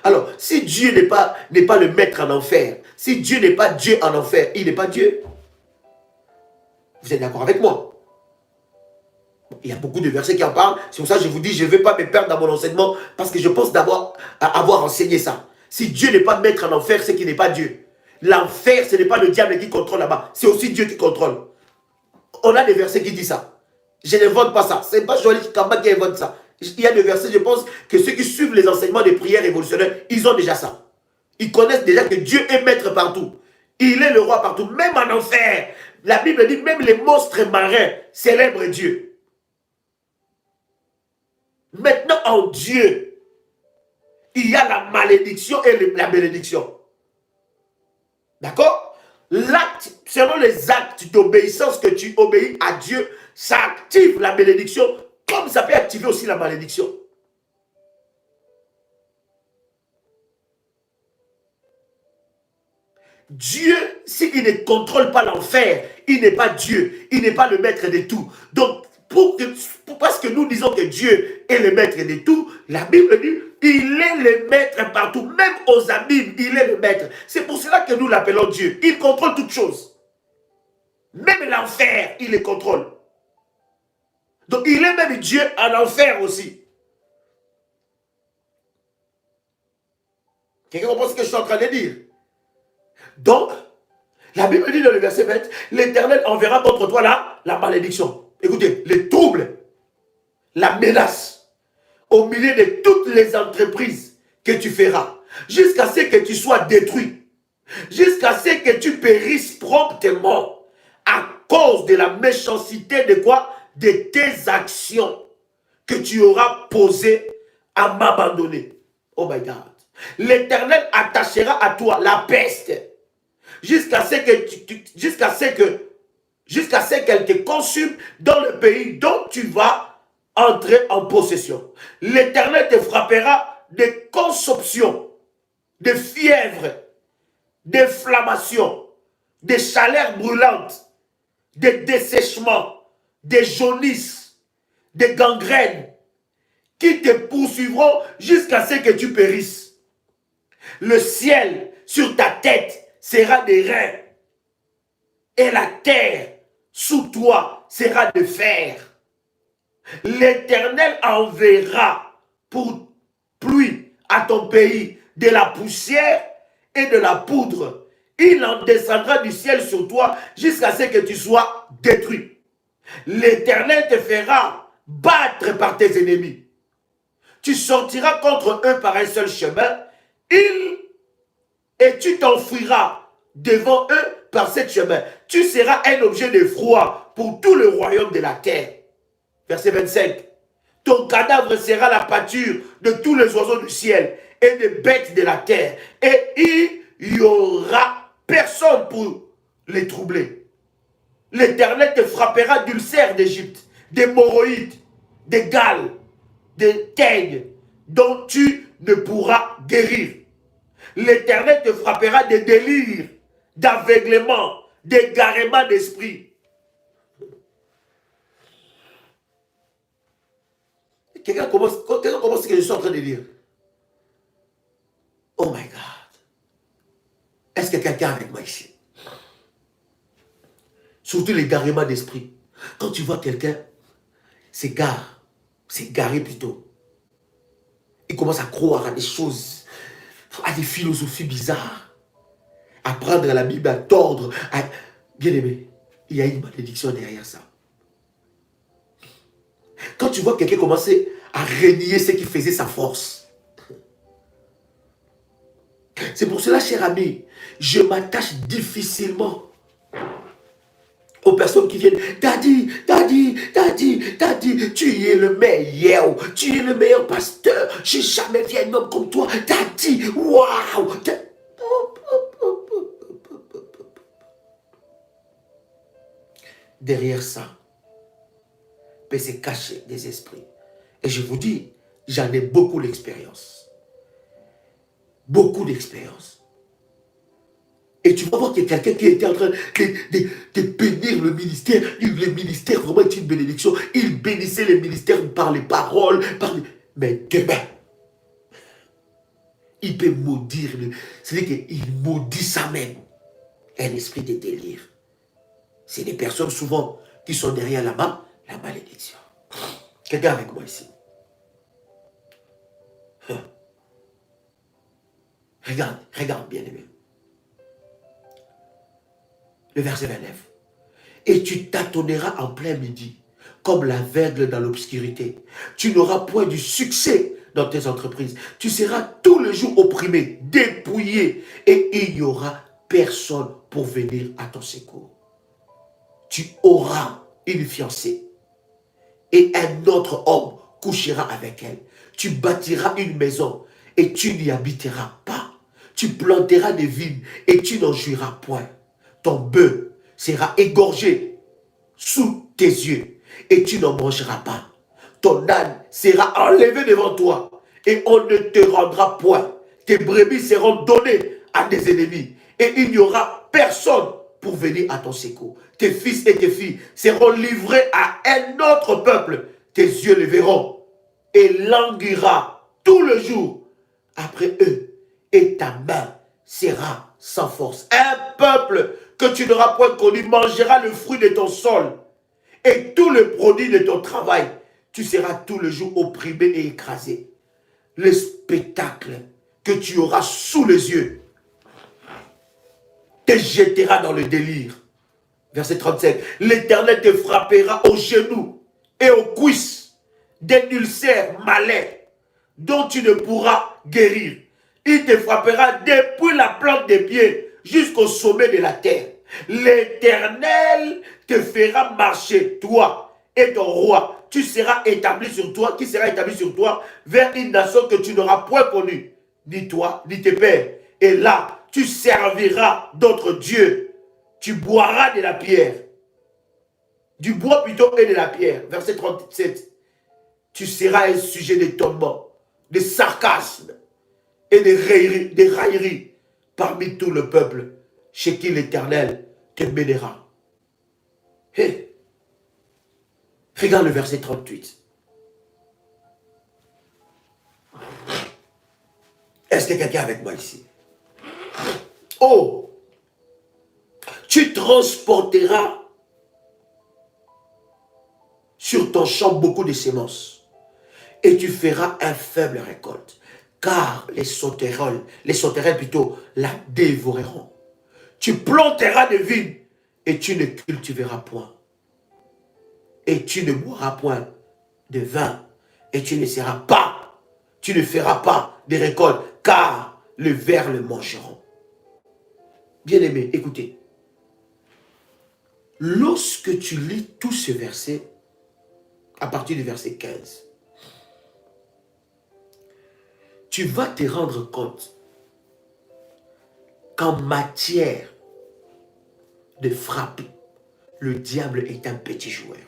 Alors, si Dieu n'est pas le maître en enfer, si Dieu n'est pas Dieu en enfer, il n'est pas Dieu. Vous êtes d'accord avec moi? Il y a beaucoup de versets qui en parlent. C'est pour ça que je vous dis, je ne vais pas me perdre dans mon enseignement parce que je pense avoir enseigné ça. Si Dieu n'est pas maître en enfer, c'est qu'il n'est pas Dieu. L'enfer, ce n'est pas le diable qui contrôle là-bas. C'est aussi Dieu qui contrôle. On a des versets qui disent ça. Je n'invente pas ça. Ce n'est pas Joël Kamba qui invente ça. Il y a des versets, je pense, que ceux qui suivent les enseignements des prières révolutionnaires, ils ont déjà ça. Ils connaissent déjà que Dieu est maître partout. Il est le roi partout, même en enfer. La Bible dit, même les monstres marins célèbrent Dieu. Maintenant, en Dieu, il y a la malédiction et la bénédiction. D'accord? L'acte, selon les actes d'obéissance que tu obéis à Dieu, ça active la bénédiction, comme ça peut activer aussi la malédiction. Dieu, s'il ne contrôle pas l'enfer, il n'est pas Dieu, il n'est pas le maître de tout. Donc, parce que nous disons que Dieu est le maître de tout, la Bible dit, il est le maître partout, même aux abîmes, il est le maître. C'est pour cela que nous l'appelons Dieu. Il contrôle toutes choses. Même l'enfer, il le contrôle. Donc, il est même Dieu en enfer aussi. Quelqu'un comprend ce que je suis en train de dire? Donc, la Bible dit dans le verset 20, l'Éternel enverra contre toi la malédiction. Écoutez, les troubles, la menace, au milieu de toutes les entreprises que tu feras, jusqu'à ce que tu sois détruit. jusqu'à ce que tu périsses promptement à cause de la méchanceté de quoi? De tes actions que tu auras posées à m'abandonner. Oh my God. L'Éternel attachera à toi la peste jusqu'à ce qu'elle te consume dans le pays dont tu vas entrer en possession. L'Éternel te frappera de consomption, de fièvre, d'inflammation, de chaleur brûlante, de dessèchement, de jaunisse, de gangrène, qui te poursuivront jusqu'à ce que tu périsses. Le ciel sur ta tête sera des reins, et la terre sous toi sera de fer. L'Éternel enverra pour pluie à ton pays de la poussière et de la poudre. Il en descendra du ciel sur toi jusqu'à ce que tu sois détruit. L'Éternel te fera battre par tes ennemis. Tu sortiras contre eux par un seul chemin, et tu t'enfuiras devant eux par ce chemin. Tu seras un objet de froid pour tout le royaume de la terre. Verset 25. Ton cadavre sera la pâture de tous les oiseaux du ciel et des bêtes de la terre. Et il n'y aura personne pour les troubler. L'Éternel te frappera d'ulcères d'Égypte, d'hémorroïdes, de gales, de teignes, dont tu ne pourras guérir. L'Éternel te frappera de délires, d'aveuglement, d'égarement d'esprit. Quelqu'un commence ce que je suis en train de dire. Oh my God. Est-ce que quelqu'un est avec moi ici? Surtout l'égarement d'esprit. Quand tu vois quelqu'un s'égarer plutôt, il commence à croire à des choses, à des philosophies bizarres, à prendre la Bible, à tordre. Bien aimé, il y a une malédiction derrière ça. Quand tu vois quelqu'un commencer à renier ce qui faisait sa force. C'est pour cela, cher ami, je m'attache difficilement aux personnes qui viennent. Daddy, tu es le meilleur. Tu es le meilleur pasteur. Je n'ai jamais vu un homme comme toi. Daddy, waouh. Derrière ça, peut se cacher des esprits. Et je vous dis, j'en ai beaucoup d'expérience. Beaucoup d'expérience. Et tu vas voir qu'il y a quelqu'un qui était en train de bénir le ministère. Le ministère vraiment est une bénédiction. Il bénissait le ministère par les paroles. Mais demain, il peut maudire. C'est-à-dire qu'il maudit ça même. Un esprit de délire. C'est des personnes souvent qui sont derrière la malédiction. Quelqu'un avec moi ici. Regarde bien aimé. Le verset 29. Et tu tâtonneras en plein midi, comme l'aveugle dans l'obscurité. Tu n'auras point du succès dans tes entreprises. Tu seras tous les jours opprimé, dépouillé, et il n'y aura personne pour venir à ton secours. Tu auras une fiancée, et un autre homme couchera avec elle. Tu bâtiras une maison, et tu n'y habiteras pas. Tu planteras des vignes, et tu n'en jouiras point. Ton bœuf sera égorgé sous tes yeux, et tu n'en mangeras pas. Ton âne sera enlevé devant toi, et on ne te rendra point. Tes brebis seront données à des ennemis, et il n'y aura personne pour venir à ton secours. Tes fils et tes filles seront livrés à un autre peuple. Tes yeux les verront, et languira tout le jour après eux, et ta main sera sans force. Un peuple que tu n'auras point connu mangera le fruit de ton sol et tout le produit de ton travail. Tu seras tout le jour opprimé et écrasé. Le spectacle que tu auras sous les yeux te jettera dans le délire. Verset 35. L'Éternel te frappera aux genoux et aux cuisses d'un ulcère malin dont tu ne pourras guérir. Il te frappera depuis la plante des pieds jusqu'au sommet de la terre. L'Éternel te fera marcher, toi et ton roi. Tu seras établi sur toi, qui sera établi sur toi, vers une nation que tu n'auras point connue, ni toi, ni tes pères. Et là, tu serviras d'autres dieux. Tu boiras de la pierre. Du bois plutôt et de la pierre. Verset 37. Tu seras un sujet d'étonnement, de sarcasme et de raillerie parmi tout le peuple chez qui l'Éternel te mènera. Hey, regarde le verset 38. Est-ce que quelqu'un est avec moi ici? Oh, tu transporteras sur ton champ beaucoup de semences et tu feras une faible récolte, car les sauterelles plutôt, la dévoreront. Tu planteras des vignes et tu ne cultiveras point. Et tu ne boiras point de vin et tu ne feras pas de récolte, car le ver le mangeront. Bien-aimé, écoutez. Lorsque tu lis tout ce verset, à partir du verset 15, tu vas te rendre compte qu'en matière de frappe, le diable est un petit joueur.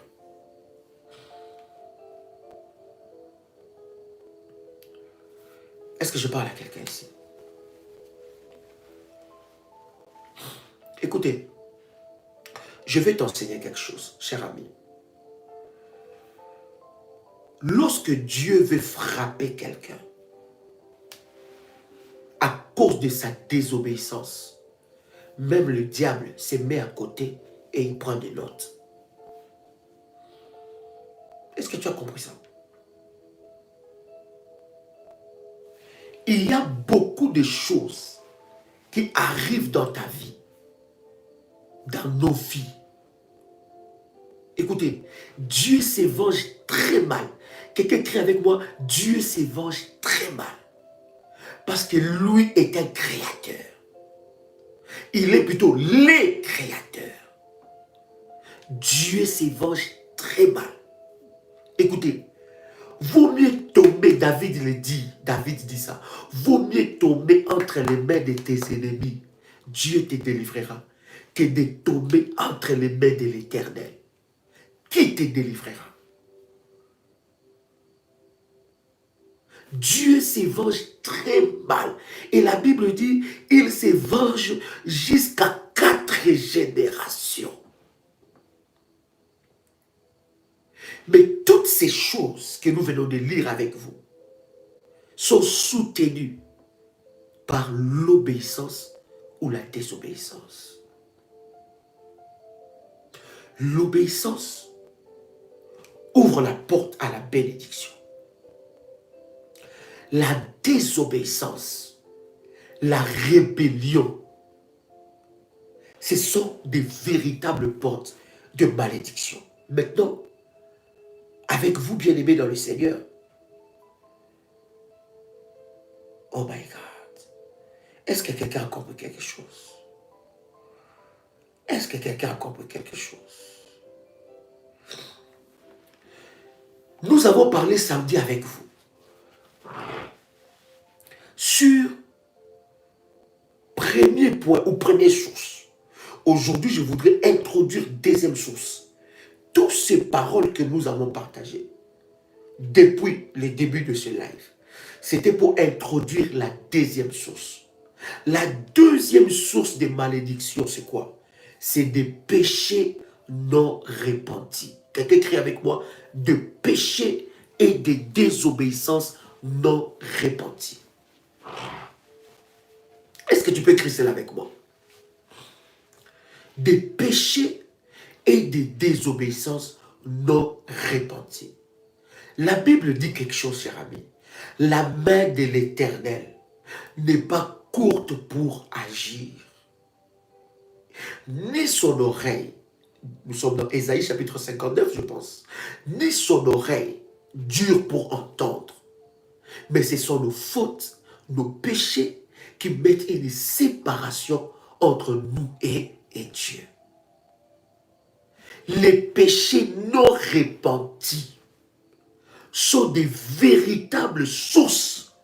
Est-ce que je parle à quelqu'un ici? Écoutez, je vais t'enseigner quelque chose, cher ami. Lorsque Dieu veut frapper quelqu'un, à cause de sa désobéissance, même le diable se met à côté et il prend des notes. Est-ce que tu as compris ça? Il y a beaucoup de choses qui arrivent dans ta vie, dans nos vies. Écoutez, Dieu se venge très mal. Quelqu'un crie avec moi, Dieu se venge très mal. Parce que lui est un créateur. Il est plutôt les créateurs. Dieu se venge très mal. Écoutez, vaut mieux tomber, David dit ça, vaut mieux tomber entre les mains de tes ennemis, Dieu te délivrera, que de tomber entre les mains de l'Éternel. Qui te délivrera? Dieu se venge très mal. Et la Bible dit, il se venge jusqu'à 4 générations. Mais toutes ces choses que nous venons de lire avec vous sont soutenues par l'obéissance ou la désobéissance. L'obéissance ouvre la porte à la bénédiction. La désobéissance, la rébellion, ce sont des véritables portes de malédiction. Maintenant, avec vous, bien-aimés dans le Seigneur, oh my God, est-ce que quelqu'un a compris quelque chose? Est-ce que quelqu'un a compris quelque chose? Nous avons parlé samedi avec vous sur premier point ou première source. Aujourd'hui, je voudrais introduire deuxième source. Toutes ces paroles que nous avons partagées depuis le début de ce live, c'était pour introduire la deuxième source. La deuxième source de malédiction, c'est quoi? C'est des péchés non repentis. Quelqu'un crie avec moi, de péchés et de désobéissances non repenties. Est-ce que tu peux écrire cela avec moi? Des péchés et des désobéissances non repenties. La Bible dit quelque chose, cher ami. La main de l'Éternel n'est pas courte pour agir, ni son oreille, nous sommes dans Ésaïe chapitre 59, je pense, ni son oreille dure pour entendre, mais ce sont nos fautes, nos péchés qui mettent une séparation entre nous et Dieu. Les péchés non repentis sont des véritables sources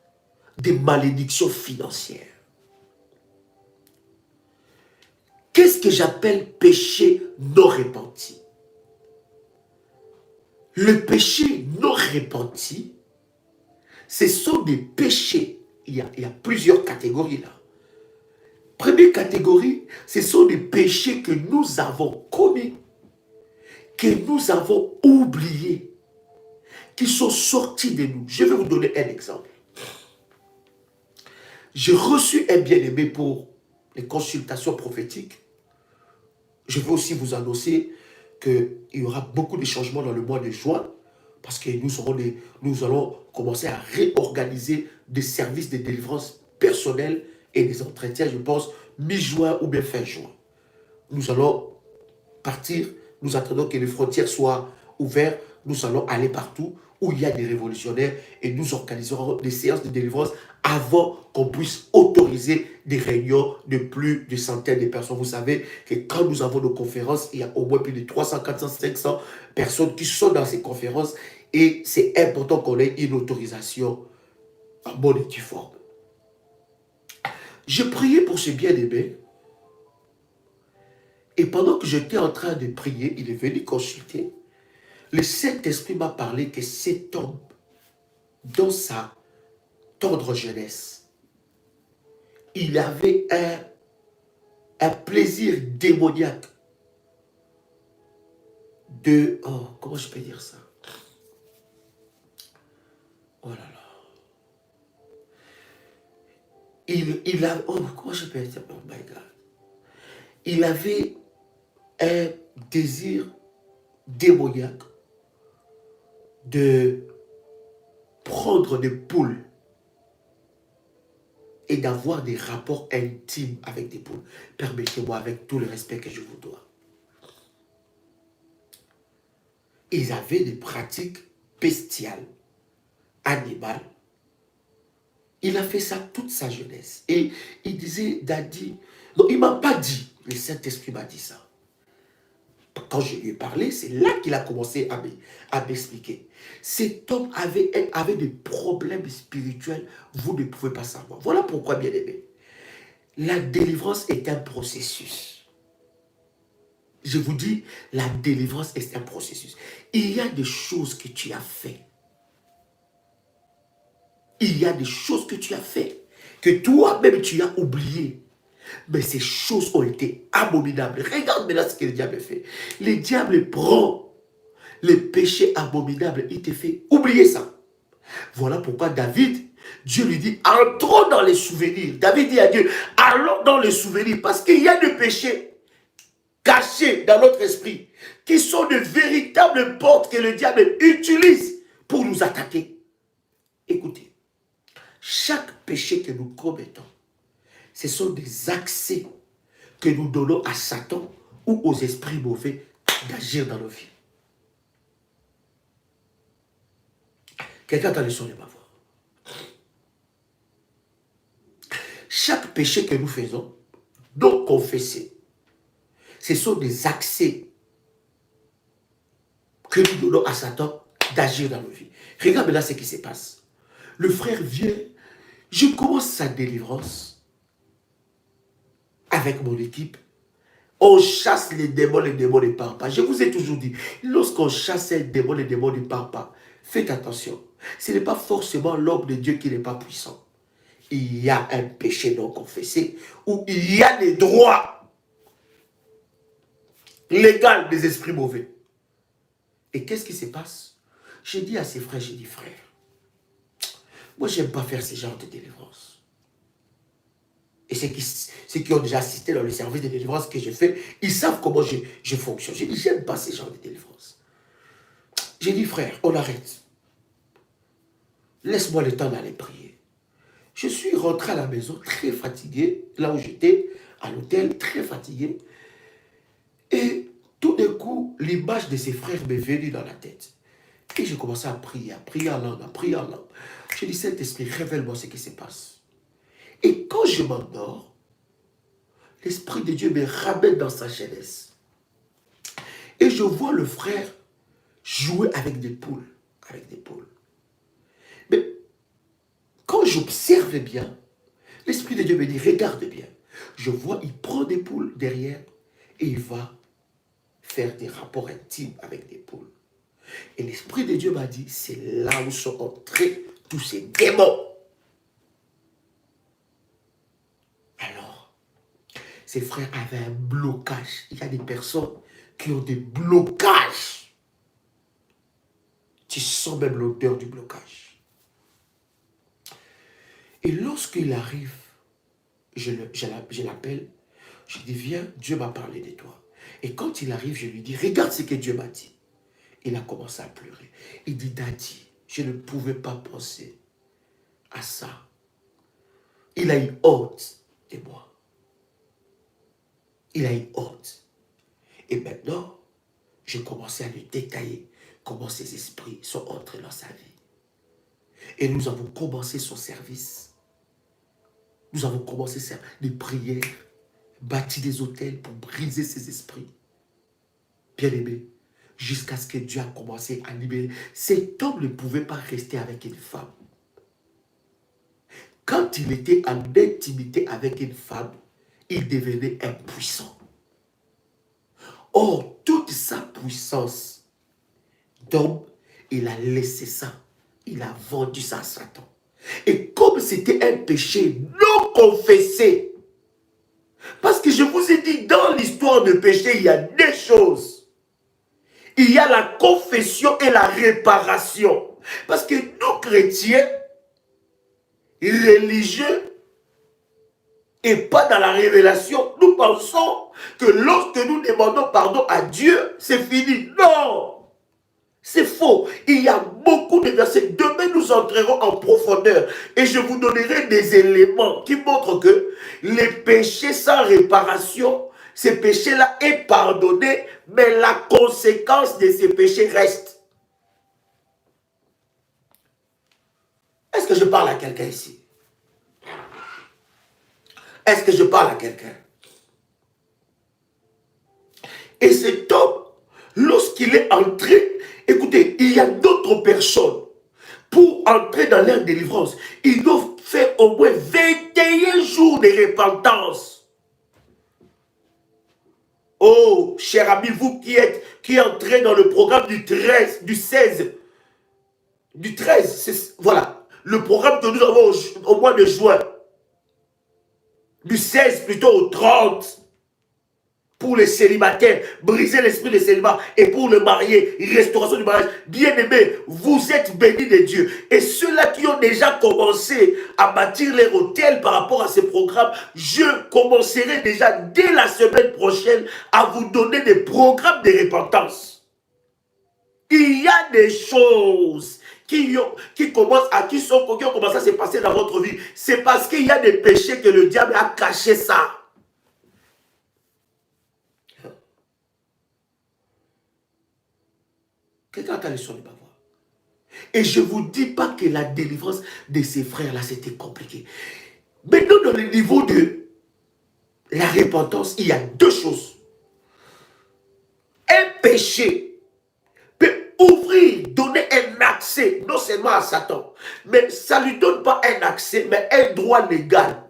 de malédictions financières. Qu'est-ce que j'appelle péché non repenti? Le péché non repenti, ce sont des péchés. Il y a plusieurs catégories là. Première catégorie, ce sont des péchés que nous avons commis, que nous avons oubliés, qui sont sortis de nous. Je vais vous donner un exemple. J'ai reçu un bien-aimé pour les consultations prophétiques. Je vais aussi vous annoncer qu'il y aura beaucoup de changements dans le mois de juin, parce que nous allons commencer à réorganiser des services de délivrance personnelle et des entretiens, je pense, mi-juin ou bien fin juin. Nous allons partir, nous attendons que les frontières soient ouvertes, nous allons aller partout où il y a des révolutionnaires et nous organiserons des séances de délivrance avant qu'on puisse autoriser des réunions de plus de centaines de personnes. Vous savez que quand nous avons nos conférences, il y a au moins plus de 300, 400, 500 personnes qui sont dans ces conférences et c'est important qu'on ait une autorisation en bonne et due forme. Je priais pour ce bien-aimé et pendant que j'étais en train de prier, il est venu consulter. Le Saint-Esprit m'a parlé que cet homme, dans sa tendre jeunesse, il avait un plaisir démoniaque de... Oh, comment je peux dire ça? Oh là là. Il a... Oh, comment je peux dire? Oh my God. Il avait un désir démoniaque de prendre des poules et d'avoir des rapports intimes avec des poules. Permettez-moi, avec tout le respect que je vous dois. Ils avaient des pratiques bestiales, animales. Il a fait ça toute sa jeunesse. Et il disait, Daddy... Non, il ne m'a pas dit. Le Saint-Esprit m'a dit ça. Quand je lui ai parlé, c'est là qu'il a commencé à m'expliquer. Cet homme avait des problèmes spirituels, vous ne pouvez pas savoir. Voilà pourquoi, bien aimé, la délivrance est un processus. Je vous dis, la délivrance est un processus. Il y a des choses que tu as fait. Il y a des choses que tu as fait, que toi-même tu as oublié. Mais ces choses ont été abominables. Regarde maintenant ce que le diable fait. Le diable prend les péchés abominables. Il te fait oublier ça. Voilà pourquoi David, Dieu lui dit, entrons dans les souvenirs. David dit à Dieu, allons dans les souvenirs. Parce qu'il y a des péchés cachés dans notre esprit, qui sont de véritables portes que le diable utilise pour nous attaquer. Écoutez, chaque péché que nous commettons, ce sont des accès que nous donnons à Satan ou aux esprits mauvais d'agir dans nos vies. Quelqu'un entend le son de ma voix. Chaque péché que nous faisons, donc confessé, ce sont des accès que nous donnons à Satan d'agir dans nos vies. Regarde là ce qui se passe. Le frère vient, je commence sa délivrance avec mon équipe. On chasse les démons ne partent pas. Je vous ai toujours dit, lorsqu'on chasse un démon, les démons ne partent pas. Faites attention. Ce n'est pas forcément l'homme de Dieu qui n'est pas puissant. Il y a un péché non confessé où il y a des droits légaux des esprits mauvais. Et qu'est-ce qui se passe? J'ai dit à ses frères, j'ai dit, frère, moi je n'aime pas faire ce genre de délivrance. Et ceux qui ont déjà assisté dans le service de délivrance que je fais, ils savent comment je fonctionne. J'ai dit, j'aime pas ce genre de délivrance. J'ai dit, frère, on arrête. Laisse-moi le temps d'aller prier. Je suis rentré à la maison très fatigué, là où j'étais, à l'hôtel, très fatigué. Et tout d'un coup, l'image de ses frères m'est venue dans la tête. Et j'ai commencé à prier en langue, à prier en langue. J'ai dit, Saint-Esprit, révèle-moi ce qui se passe. Et quand je m'endors, l'Esprit de Dieu me ramène dans sa jeunesse. Et je vois le frère jouer avec des poules. Avec des poules. Mais quand j'observe bien, l'Esprit de Dieu me dit, regarde bien. Je vois, il prend des poules derrière et il va faire des rapports intimes avec des poules. Et l'Esprit de Dieu m'a dit, c'est là où sont entrés tous ces démons. Alors, ces frères avaient un blocage. Il y a des personnes qui ont des blocages. Tu sens même l'odeur du blocage. Et lorsqu'il arrive, je l'appelle, je dis, viens, Dieu m'a parlé de toi. Et quand il arrive, je lui dis, regarde ce que Dieu m'a dit. Il a commencé à pleurer. Il dit, Daddy, je ne pouvais pas penser à ça. Il a eu honte de moi. Il a eu honte. Et maintenant, j'ai commencé à lui détailler comment ses esprits sont entrés dans sa vie. Et nous avons commencé son service. Nous avons commencé des prières, bâti des hôtels pour briser ses esprits. Bien-aimé, jusqu'à ce que Dieu a commencé à libérer. Cet homme ne pouvait pas rester avec une femme. Quand il était en intimité avec une femme, il devenait impuissant. Or, toute sa puissance d'homme, il a laissé ça. Il a vendu ça à Satan. Et comme c'était un péché non confessé, parce que je vous ai dit, dans l'histoire de péché, il y a deux choses. Il y a la confession et la réparation. Parce que nous, chrétiens, religieux, et pas dans la révélation, nous pensons que lorsque nous demandons pardon à Dieu, c'est fini. Non! C'est faux. Il y a beaucoup de versets. Demain, nous entrerons en profondeur et je vous donnerai des éléments qui montrent que les péchés sans réparation, ces péchés-là est pardonné, mais la conséquence de ces péchés reste. Est-ce que je parle à quelqu'un ici? Est-ce que je parle à quelqu'un? Et cet homme, lorsqu'il est entré, écoutez, il y a d'autres personnes. Pour entrer dans leur délivrance, ils doivent faire au moins 21 jours de repentance. Oh, cher ami, vous qui entrez dans le programme du 13, du 16, du 13, voilà, le programme que nous avons au mois de juin, du 16 plutôt au 30, pour les célibataires, briser l'esprit des célibats, et pour le marié, restauration du mariage. Bien-aimés, vous êtes bénis de Dieu. Et ceux-là qui ont déjà commencé à bâtir leur hôtel par rapport à ces programmes, je commencerai déjà dès la semaine prochaine à vous donner des programmes de repentance. Il y a des choses qui ont commencé à se passer dans votre vie. C'est parce qu'il y a des péchés que le diable a caché ça. Quelqu'un a le son de ma voix. Et je ne vous dis pas que la délivrance de ces frères-là, c'était compliqué. Maintenant, dans le niveau de la repentance, il y a deux choses. Un péché peut ouvrir, donner un accès, non seulement à Satan, mais ça ne lui donne pas un accès, mais un droit légal.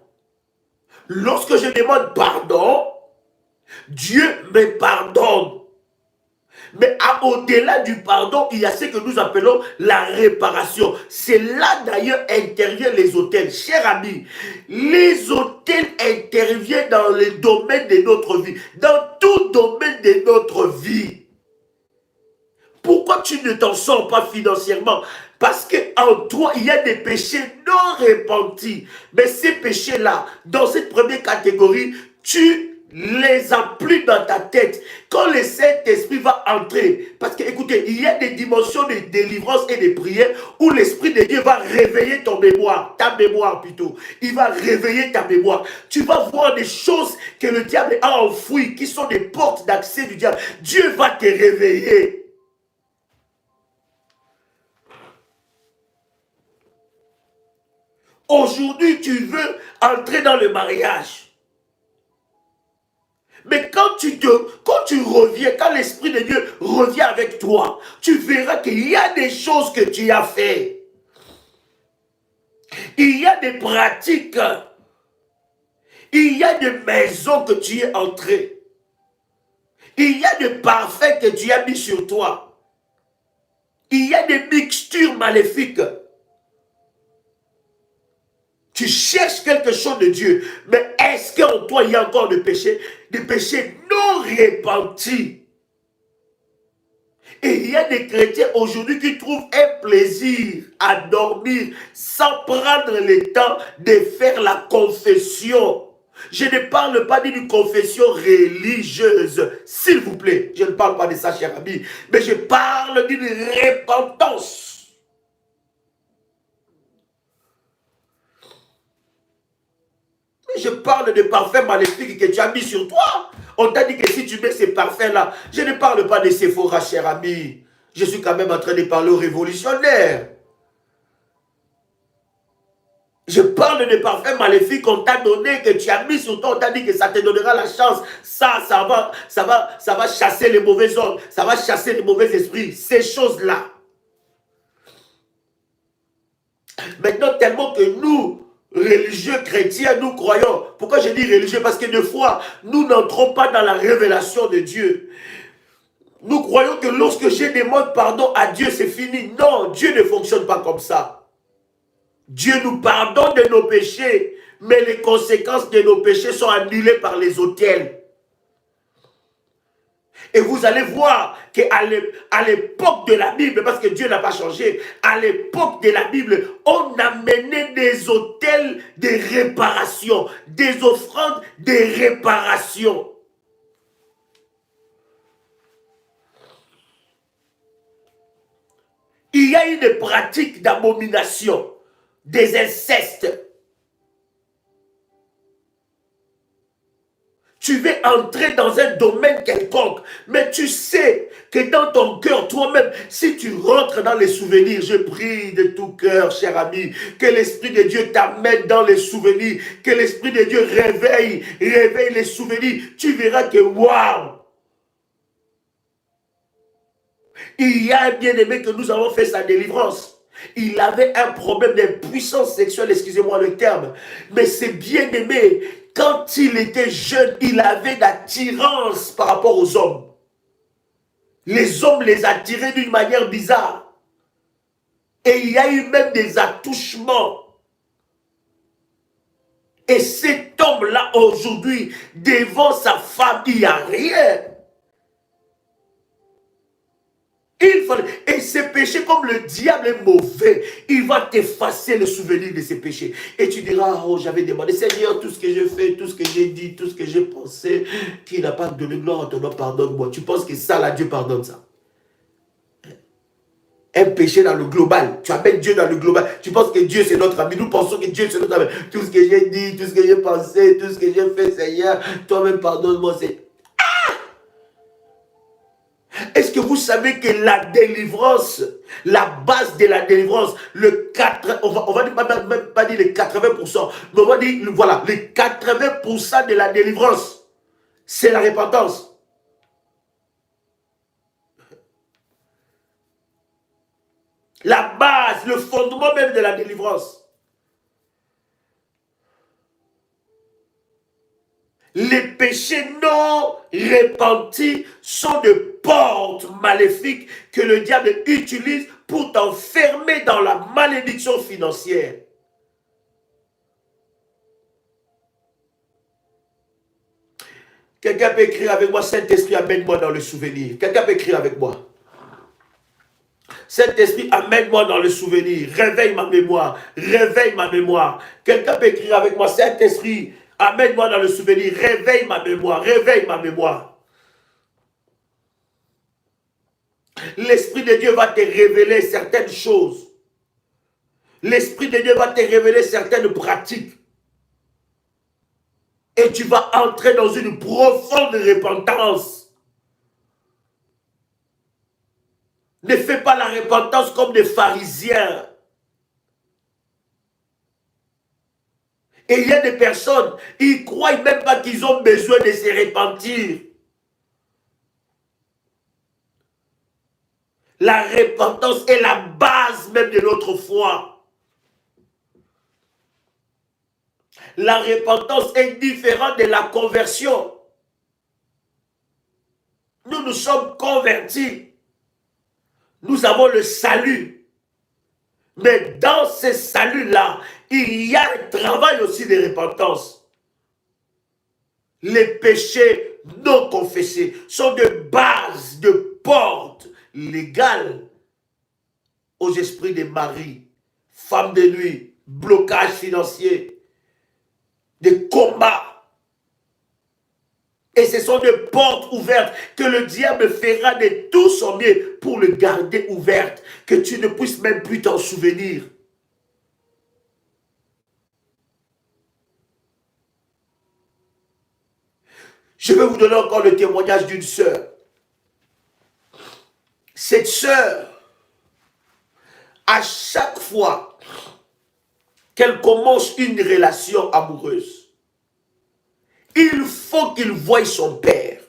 Lorsque je demande pardon, Dieu me pardonne. Mais au-delà du pardon, il y a ce que nous appelons la réparation. C'est là d'ailleurs interviennent les hôtels. Chers amis, les hôtels interviennent dans les domaines de notre vie. Dans tout domaine de notre vie. Pourquoi tu ne t'en sors pas financièrement? Parce qu'en toi, il y a des péchés non repentis. Mais ces péchés-là, dans cette première catégorie, tu les as plus dans ta tête. Quand le Saint-Esprit va entrer, parce que écoutez, il y a des dimensions de délivrance et de prière où l'Esprit de Dieu va réveiller ton mémoire, ta mémoire plutôt. Il va réveiller ta mémoire. Tu vas voir des choses que le diable a enfouies, qui sont des portes d'accès du diable. Dieu va te réveiller. Aujourd'hui, tu veux entrer dans le mariage. Mais quand tu reviens, quand l'Esprit de Dieu revient avec toi, tu verras qu'il y a des choses que tu as fait. Il y a des pratiques. Il y a des maisons que tu es entré. Il y a des parfums que tu as mis sur toi. Il y a des mixtures maléfiques. Tu cherches quelque chose de Dieu. Mais est-ce qu'en toi, il y a encore des péchés non repentis? Et il y a des chrétiens aujourd'hui qui trouvent un plaisir à dormir sans prendre le temps de faire la confession. Je ne parle pas d'une confession religieuse, s'il vous plaît. Je ne parle pas de ça, cher ami. Mais je parle d'une repentance. Je parle de parfums maléfiques que tu as mis sur toi. On t'a dit que si tu mets ces parfums-là, je ne parle pas de Sephora, cher ami. Je suis quand même en train de parler aux révolutionnaires. Je parle de parfums maléfiques qu'on t'a donné, que tu as mis sur toi. On t'a dit que ça te donnera la chance. Ça va chasser les mauvais hommes. Ça va chasser les mauvais esprits. Ces choses-là. Maintenant, tellement que nous, religieux chrétiens, nous croyons. Pourquoi je dis religieux? Parce que des fois, nous n'entrons pas dans la révélation de Dieu. Nous croyons que lorsque je demande pardon à Dieu, c'est fini. Non, Dieu ne fonctionne pas comme ça. Dieu nous pardonne de nos péchés, mais les conséquences de nos péchés sont annulées par les autels. Et vous allez voir qu'à l'époque de la Bible, parce que Dieu n'a pas changé, à l'époque de la Bible, on amenait des autels de réparation, des offrandes de réparation. Il y a une pratique d'abomination, des incestes. Tu veux entrer dans un domaine quelconque, mais tu sais que dans ton cœur, toi-même, si tu rentres dans les souvenirs, je prie de tout cœur, cher ami, que l'Esprit de Dieu t'amène dans les souvenirs, que l'Esprit de Dieu réveille les souvenirs. Tu verras que, waouh! Il y a un bien-aimé que nous avons fait sa délivrance. Il avait un problème d'impuissance sexuelle, excusez-moi le terme. Mais c'est bien-aimé, quand il était jeune, il avait d'attirance par rapport aux hommes. Les hommes les attiraient d'une manière bizarre. Et il y a eu même des attouchements. Et cet homme-là, aujourd'hui, devant sa femme, il n'y a rien. Et ces péchés, comme le diable est mauvais, il va t'effacer le souvenir de ces péchés. Et tu diras, oh, j'avais demandé, Seigneur, tout ce que j'ai fait, tout ce que j'ai dit, tout ce que j'ai pensé, qui n'a pas donné gloire à ton nom, pardonne-moi. Tu penses que ça, là, Dieu pardonne ça? Un péché dans le global. Tu appelles Dieu dans le global. Tu penses que Dieu, c'est notre ami. Nous pensons que Dieu, c'est notre ami. Tout ce que j'ai dit, tout ce que j'ai pensé, tout ce que j'ai fait, Seigneur, toi-même, pardonne-moi. Est-ce que vous savez que la délivrance, la base de la délivrance, on va même pas dire les 80%, mais on va dire, voilà, les 80% de la délivrance, c'est la repentance. La base, le fondement même de la délivrance. Les péchés non repentis sont des portes maléfiques que le diable utilise pour t'enfermer dans la malédiction financière. Quelqu'un peut écrire avec moi, Saint-Esprit, amène-moi dans le souvenir. Quelqu'un peut écrire avec moi. Saint-Esprit, amène-moi dans le souvenir. Réveille ma mémoire. Réveille ma mémoire. Quelqu'un peut écrire avec moi, Saint-Esprit, amène-moi dans le souvenir. Réveille ma mémoire. Réveille ma mémoire. L'Esprit de Dieu va te révéler certaines choses. L'Esprit de Dieu va te révéler certaines pratiques. Et tu vas entrer dans une profonde repentance. Ne fais pas la repentance comme des pharisiens. Et il y a des personnes, ils ne croient même pas qu'ils ont besoin de se repentir. La repentance est la base même de notre foi. La repentance est différente de la conversion. Nous nous sommes convertis. Nous avons le salut. Mais dans ce salut-là, il y a un travail aussi de repentance. Les péchés non confessés sont de base, de porte légale aux esprits de mari, femmes de nuit, blocage financier, des combats. Et ce sont des portes ouvertes que le diable fera de tout son mieux pour le garder ouverte, que tu ne puisses même plus t'en souvenir. Je vais vous donner encore le témoignage d'une sœur. Cette sœur, à chaque fois qu'elle commence une relation amoureuse, il faut qu'il voie son père.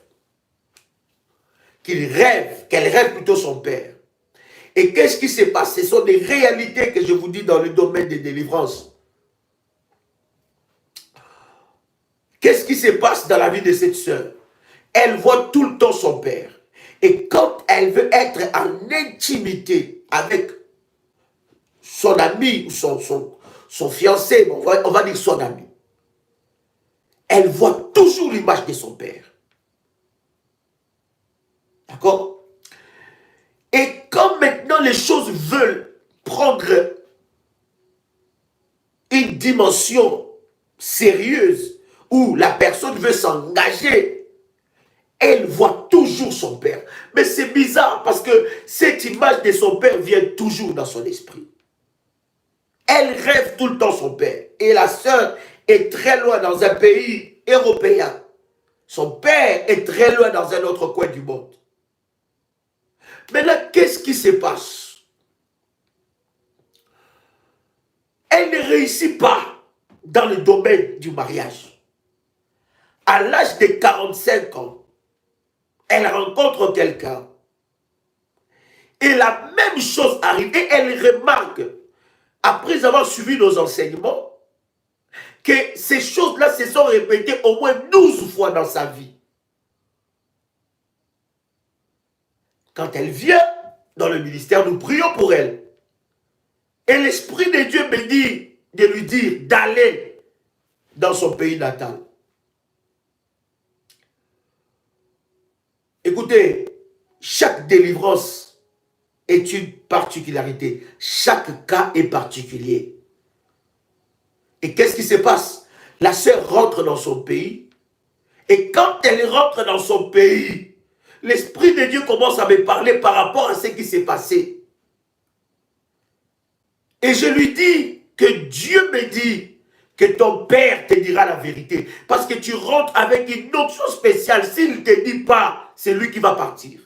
Qu'elle rêve plutôt son père. Et qu'est-ce qui se passe? Ce sont des réalités que je vous dis dans le domaine des délivrances. Qu'est-ce qui se passe dans la vie de cette sœur? Elle voit tout le temps son père. Et quand elle veut être en intimité avec son ami ou son fiancé, on va dire son ami, elle voit toujours l'image de son père. D'accord? Et quand maintenant les choses veulent prendre une dimension sérieuse où la personne veut s'engager, elle voit toujours son père. Mais c'est bizarre parce que cette image de son père vient toujours dans son esprit. Elle rêve tout le temps son père. Et la sœur est très loin dans un pays européen. Son père est très loin dans un autre coin du monde. Mais là, qu'est-ce qui se passe? Elle ne réussit pas dans le domaine du mariage. À l'âge de 45 ans, elle rencontre quelqu'un. Et la même chose arrive. Et elle remarque, après avoir suivi nos enseignements, que ces choses-là se sont répétées au moins 12 fois dans sa vie. Quand elle vient dans le ministère, nous prions pour elle. Et l'Esprit de Dieu me dit de lui dire d'aller dans son pays natal. Écoutez, chaque délivrance est une particularité. Chaque cas est particulier. Et qu'est-ce qui se passe? La sœur rentre dans son pays. Et quand elle rentre dans son pays, l'Esprit de Dieu commence à me parler par rapport à ce qui s'est passé. Et je lui dis que Dieu me dit que ton père te dira la vérité. Parce que tu rentres avec une option spéciale. S'il ne te dit pas, c'est lui qui va partir.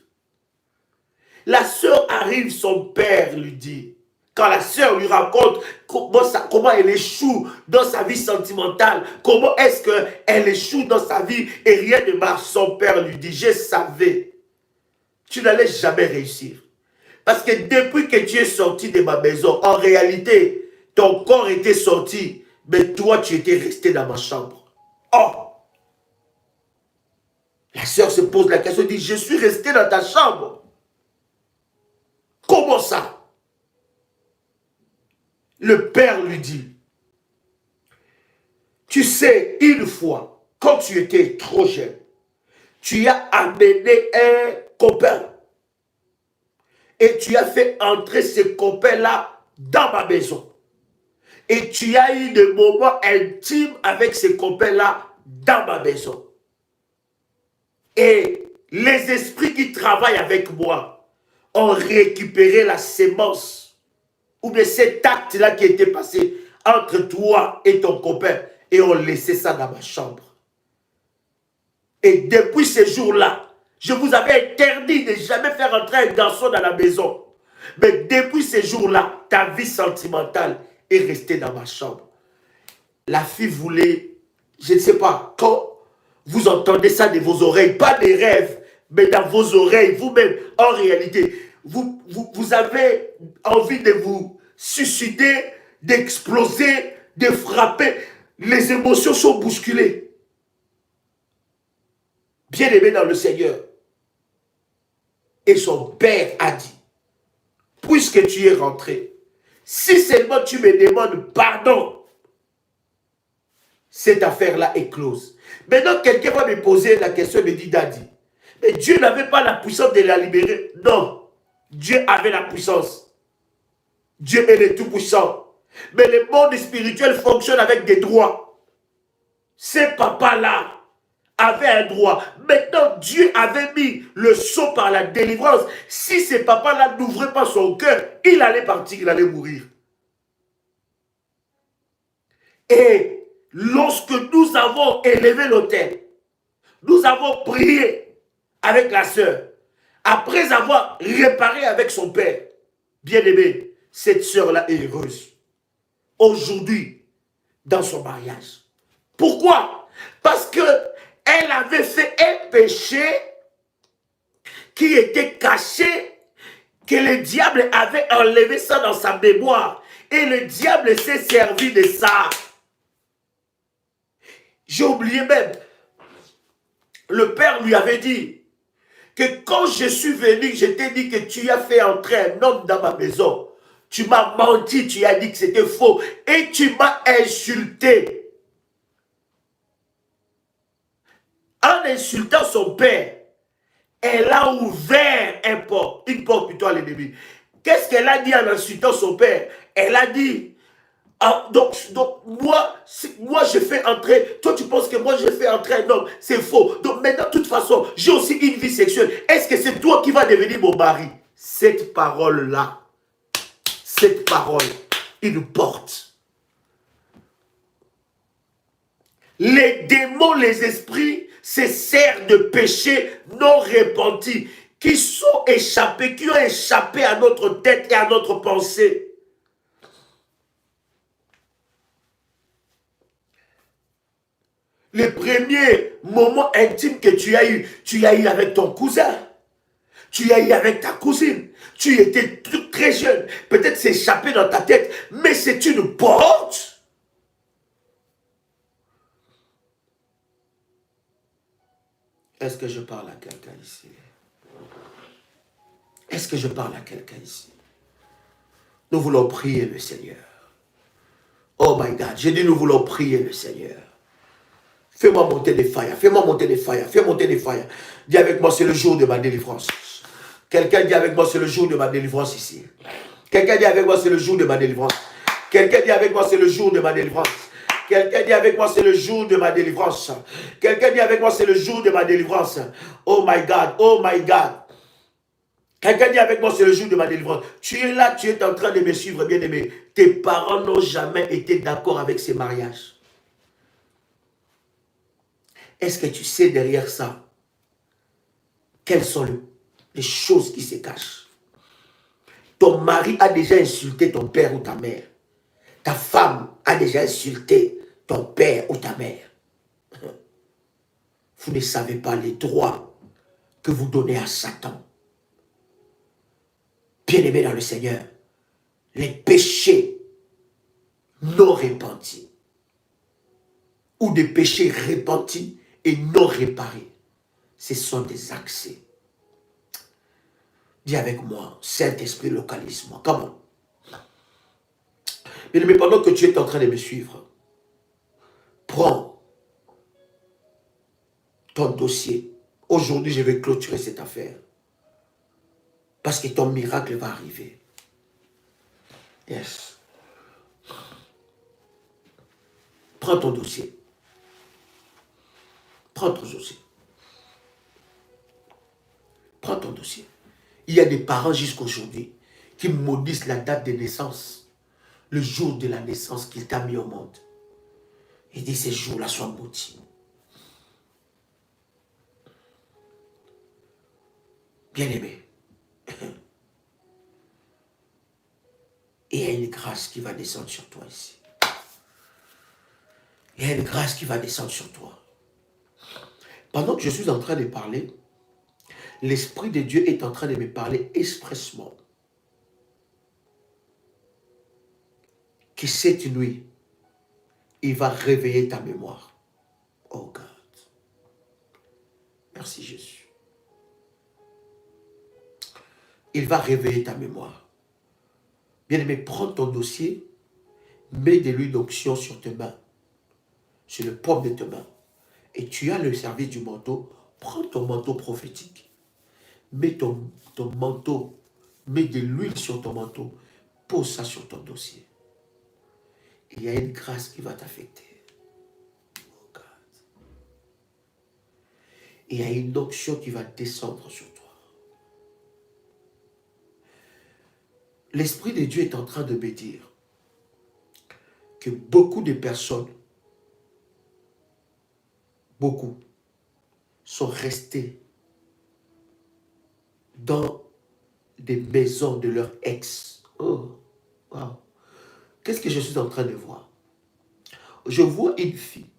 La sœur arrive, son père lui dit. Quand la sœur lui raconte comment elle échoue dans sa vie sentimentale, comment est-ce qu'elle échoue dans sa vie et rien ne marche, son père lui dit, je savais, tu n'allais jamais réussir. Parce que depuis que tu es sorti de ma maison, en réalité, ton corps était sorti, mais toi, tu étais resté dans ma chambre. Oh! La sœur se pose la question, dit, je suis resté dans ta chambre. Comment ça? Le père lui dit, tu sais, une fois, quand tu étais trop jeune, tu as amené un copain. Et tu as fait entrer ce copain-là dans ma maison. Et tu as eu des moments intimes avec ce copain-là dans ma maison. Et les esprits qui travaillent avec moi ont récupéré la sémence ou bien cet acte-là qui était passé entre toi et ton copain et ont laissé ça dans ma chambre. Et depuis ce jour-là, je vous avais interdit de jamais faire entrer un garçon dans la maison. Mais depuis ce jour-là, ta vie sentimentale est restée dans ma chambre. la fille voulait, je ne sais pas, quand vous entendez ça de vos oreilles, pas des rêves, mais dans vos oreilles, vous-même, en réalité, vous avez envie de vous susciter, d'exploser, de frapper. Les émotions sont bousculées. Bien-aimé dans le Seigneur. Et son père a dit, puisque tu es rentré, si seulement tu me demandes pardon, cette affaire-là est close. Maintenant, quelqu'un va me poser la question, me dit, Daddy, mais Dieu n'avait pas la puissance de la libérer. Non, Dieu avait la puissance. Dieu est le Tout-Puissant. Mais le monde spirituel fonctionne avec des droits. Ces papas-là avaient un droit. Maintenant, Dieu avait mis le sceau par la délivrance. Si ces papas-là n'ouvraient pas son cœur, il allait partir, il allait mourir. Et lorsque nous avons élevé l'autel, nous avons prié avec la sœur, après avoir réparé avec son père, bien-aimé, cette sœur-là est heureuse. Aujourd'hui, dans son mariage. Pourquoi? Parce que elle avait fait un péché qui était caché, que le diable avait enlevé ça dans sa mémoire. Et le diable s'est servi de ça. J'ai oublié même, le père lui avait dit que quand je suis venu, je t'ai dit que tu as fait entrer un homme dans ma maison. Tu m'as menti, tu as dit que c'était faux. Et tu m'as insulté. En insultant son père, elle a ouvert une porte plutôt à l'ennemi. Qu'est-ce qu'elle a dit en insultant son père? Elle a dit, ah, donc moi, je fais entrer, toi tu penses que moi je fais entrer un homme, c'est faux. Donc maintenant, de toute façon, j'ai aussi une vie sexuelle. Est-ce que c'est toi qui vas devenir mon mari? Cette parole-là, une porte. Les démons, les esprits se servent de péchés non repentis qui sont échappés, qui ont échappé à notre tête et à notre pensée. Le premier moment intime que tu as eu avec ton cousin. Tu as eu avec ta cousine. Tu étais très jeune. Peut-être c'est échappé dans ta tête, mais c'est une porte. Est-ce que je parle à quelqu'un ici? Est-ce que je parle à quelqu'un ici? Nous voulons prier le Seigneur. Oh my God, j'ai dit nous voulons prier le Seigneur. Fais-moi monter des failles, fais-moi monter des failles, fais monter des failles. Dis avec moi, c'est le jour de ma délivrance. Quelqu'un dit avec moi, c'est le jour de ma délivrance ici. Quelqu'un dit avec moi, c'est le jour de ma délivrance. Quelqu'un dit avec moi, c'est le jour de ma délivrance. Quelqu'un dit avec moi, c'est le jour de ma délivrance. Quelqu'un dit avec moi, c'est le jour de ma délivrance. Oh my God, oh my God. Quelqu'un dit avec moi, c'est le jour de ma délivrance. Tu es là, tu es en train de me suivre, bien-aimé. Tes parents n'ont jamais été d'accord avec ces mariages. Est-ce que tu sais derrière ça, quelles sont les choses qui se cachent? Ton mari a déjà insulté ton père ou ta mère. Ta femme a déjà insulté ton père ou ta mère. Vous ne savez pas les droits que vous donnez à Satan. Bien-aimé dans le Seigneur, les péchés non repentis ou des péchés repentis et non réparés, ce sont des accès. Dis avec moi, Saint-Esprit, localise-moi. Comment? Mais pendant que tu es en train de me suivre, prends ton dossier. Aujourd'hui, je vais clôturer cette affaire. Parce que ton miracle va arriver. Yes. Prends ton dossier. Prends ton dossier. Prends ton dossier. Il y a des parents jusqu'aujourd'hui qui maudissent la date de naissance, le jour de la naissance qu'il t'a mis au monde. Et dit ces jours-là soient maudits. Bien-aimé, il y a une grâce qui va descendre sur toi ici. Il y a une grâce qui va descendre sur toi. Pendant que je suis en train de parler, l'Esprit de Dieu est en train de me parler expressement. Que cette nuit, il va réveiller ta mémoire. Oh God. Merci Jésus. Il va réveiller ta mémoire. Bien-aimé, prends ton dossier, mets de l'huile d'onction sur tes mains, sur le paume de tes mains. Et tu as le service du manteau, prends ton manteau prophétique. Mets ton manteau, mets de l'huile sur ton manteau, pose ça sur ton dossier. Il y a une grâce qui va t'affecter. Oh God. Il y a une onction qui va descendre sur toi. L'Esprit de Dieu est en train de me dire que beaucoup de personnes, beaucoup, sont restés dans des maisons de leur ex. Oh, wow. Qu'est-ce que je suis en train de voir? Je vois une fille.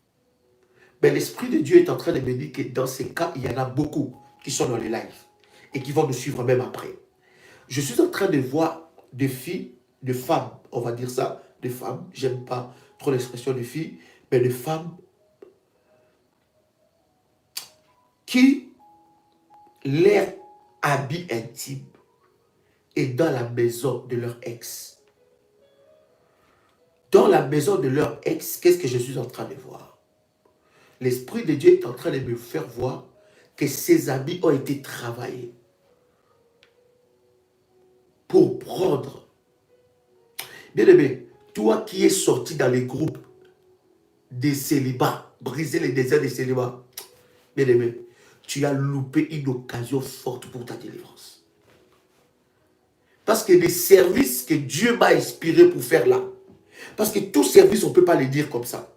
Mais l'Esprit de Dieu est en train de me dire que dans ces cas, il y en a beaucoup qui sont dans les lives et qui vont nous suivre même après. Je suis en train de voir des filles, des femmes, on va dire ça, des femmes, j'aime pas trop l'expression de filles, mais des femmes qui, leur habit intime est dans la maison de leur ex. Dans la maison de leur ex, qu'est-ce que je suis en train de voir? L'Esprit de Dieu est en train de me faire voir que ces habits ont été travaillés pour prendre. Bien-aimé, toi qui es sorti dans les groupes des célibats, briser les déserts des célibats, bien-aimé, tu as loupé une occasion forte pour ta délivrance. Parce que les services que Dieu m'a inspiré pour faire là, parce que tout service, on ne peut pas les dire comme ça.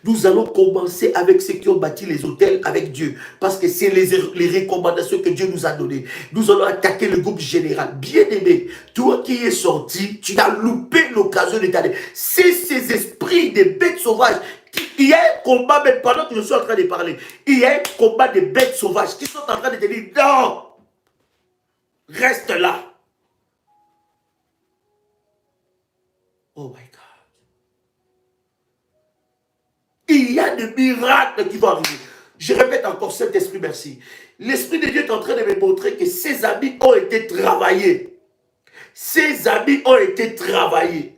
Nous allons commencer avec ceux qui ont bâti les hôtels avec Dieu. Parce que c'est les recommandations que Dieu nous a données. Nous allons attaquer le groupe général. Bien-aimé, toi qui es sorti, tu as loupé l'occasion de t'aller. C'est ces esprits de bêtes sauvages. Il y a un combat, même pendant que je suis en train de parler, il y a un combat de bêtes sauvages qui sont en train de te dire, non, reste là. Oh my God. Il y a des miracles qui vont arriver. Je répète encore, Saint-Esprit, merci. L'Esprit de Dieu est en train de me montrer que ces habits ont été travaillés. Ces habits ont été travaillés.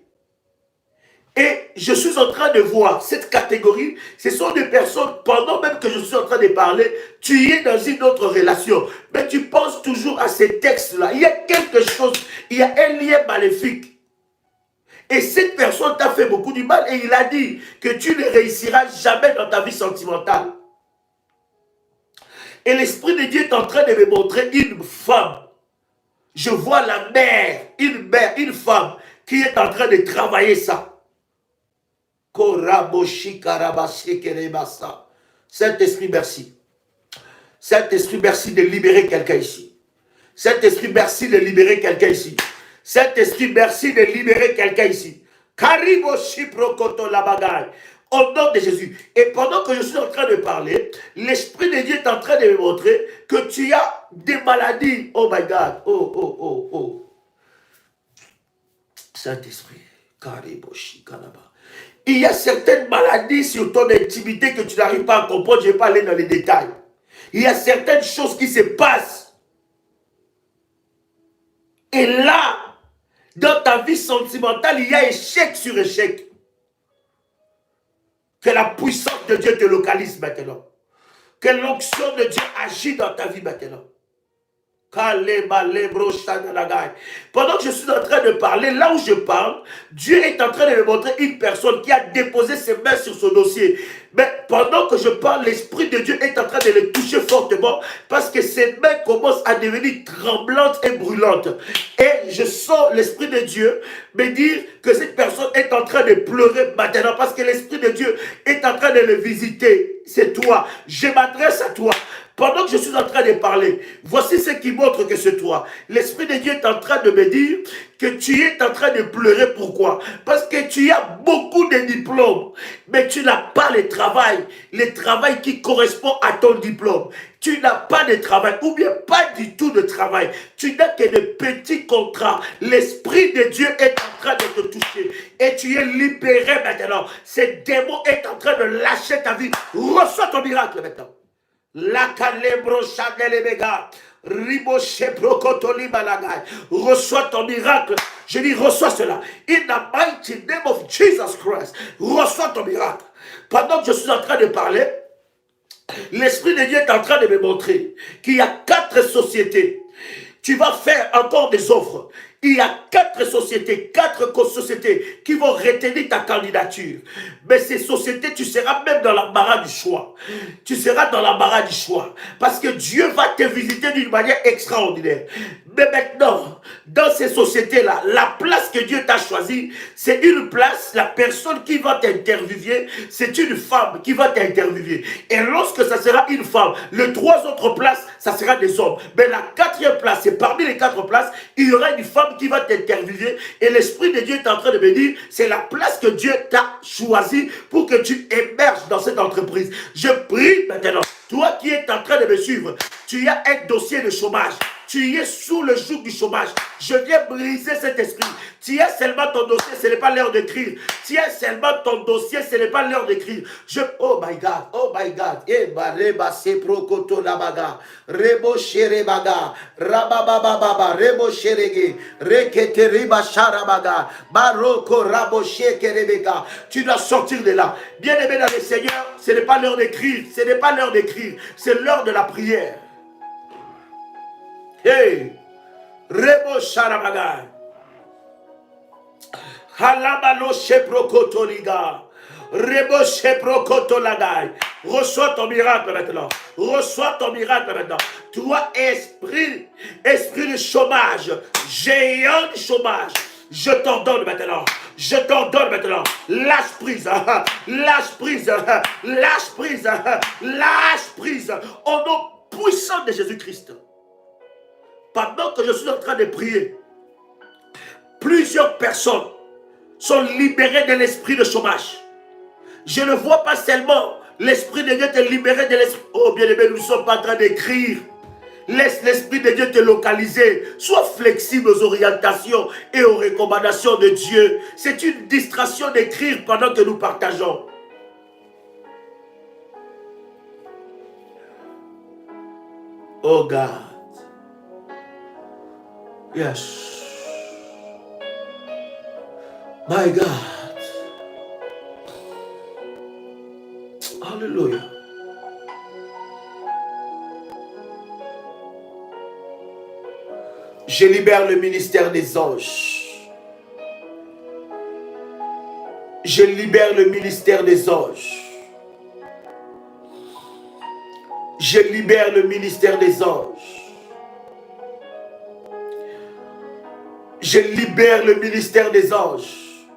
Et je suis en train de voir cette catégorie, ce sont des personnes, pendant même que je suis en train de parler, tu es dans une autre relation. Mais tu penses toujours à ces textes-là. Il y a quelque chose, il y a un lien maléfique. Et cette personne t'a fait beaucoup du mal et il a dit que tu ne réussiras jamais dans ta vie sentimentale. Et l'Esprit de Dieu est en train de me montrer une femme. Je vois la mère, une femme qui est en train de travailler ça. Saint-Esprit, merci. Saint-Esprit, merci de libérer quelqu'un ici. Saint-Esprit, merci de libérer quelqu'un ici. Saint-Esprit, merci de libérer quelqu'un ici. Au nom de Jésus. Et pendant que je suis en train de parler, l'Esprit de Dieu est en train de me montrer que tu as des maladies. Oh my God. Oh. Saint-Esprit. Il y a certaines maladies sur ton intimité que tu n'arrives pas à comprendre. Je ne vais pas aller dans les détails. Il y a certaines choses qui se passent. Et là, dans ta vie sentimentale, il y a échec sur échec. Que la puissance de Dieu te localise maintenant. Que l'onction de Dieu agit dans ta vie maintenant. Pendant que je suis en train de parler, là où je parle, Dieu est en train de me montrer une personne qui a déposé ses mains sur son dossier. Mais pendant que je parle, l'Esprit de Dieu est en train de le toucher fortement parce que ses mains commencent à devenir tremblantes et brûlantes. Et je sens l'Esprit de Dieu me dire que cette personne est en train de pleurer maintenant parce que l'Esprit de Dieu est en train de le visiter. C'est toi. Je m'adresse à toi. Pendant que que je suis en train de parler, voici ce qui montre que c'est toi. L'Esprit de Dieu est en train de me dire que tu es en train de pleurer. Pourquoi? Parce que tu as beaucoup de diplômes, mais tu n'as pas le travail qui correspond à ton diplôme. Tu n'as pas de travail, ou bien pas du tout de travail. Tu n'as que de petits contrats. L'Esprit de Dieu est en train de te toucher. Et tu es libéré maintenant. Ce démon est en train de lâcher ta vie. Reçois ton miracle maintenant. La calebro chandelebega. Reçois ton miracle. Je dis, reçois cela. In the mighty name of Jesus Christ. Reçois ton miracle. Pendant que je suis en train de parler, l'Esprit de Dieu est en train de me montrer qu'il y a 4 sociétés. Tu vas faire encore des offres. Il y a 4 sociétés qui vont retenir ta candidature. Mais ces sociétés, tu seras même dans l'embarras du choix. Tu seras dans l'embarras du choix. Parce que Dieu va te visiter d'une manière extraordinaire. Mais maintenant, dans ces sociétés-là, la place que Dieu t'a choisie, c'est une place, la personne qui va t'interviewer, c'est une femme qui va t'interviewer. Et lorsque ça sera une femme, les 3 autres places, ça sera des hommes. Mais la 4e place, c'est parmi les 4 places, il y aura une femme qui va t'interviewer. Et l'Esprit de Dieu est en train de me dire, c'est la place que Dieu t'a choisie pour que tu émerges dans cette entreprise. Je prie maintenant, toi qui es en train de me suivre, tu as un dossier de chômage. Tu es sous le joug du chômage. Je viens briser cet esprit. Tu as seulement ton dossier, ce n'est pas l'heure d'écrire. Tu as seulement ton dossier, ce n'est pas l'heure d'écrire. Oh my God, oh my God. Reba se prokoto labaga. Rebo sherebaga. Rababababa. Rebo sherege. Rekete riba sharabaga. Baroko rabo shekerebega. Tu dois sortir de là. Bien-aimé dans le Seigneur, ce n'est pas l'heure d'écrire. Ce n'est pas l'heure d'écrire. C'est l'heure de la prière. Hey, Rebo Sharabaga. Halabalo Sheprokotoliga. Rebo Sheprokotolaga. Reçois ton miracle maintenant. Reçois ton miracle maintenant. Toi, esprit de chômage, géant du chômage, je t'ordonne maintenant. Je t'ordonne maintenant. Lâche prise. Lâche prise. Lâche prise. Lâche prise. Au nom puissant de Jésus-Christ. Pendant que je suis en train de prier, plusieurs personnes sont libérées de l'esprit de chômage. Je ne vois pas seulement l'esprit de Dieu te libérer de l'esprit. Oh bien-aimé, nous ne sommes pas en train d'écrire. Laisse l'esprit de Dieu te localiser. Sois flexible aux orientations et aux recommandations de Dieu. C'est une distraction d'écrire pendant que nous partageons. Oh God. Yes. My God. Hallelujah. Je libère le ministère des anges. Je libère le ministère des anges. Je libère le ministère des anges. Je libère le ministère des anges.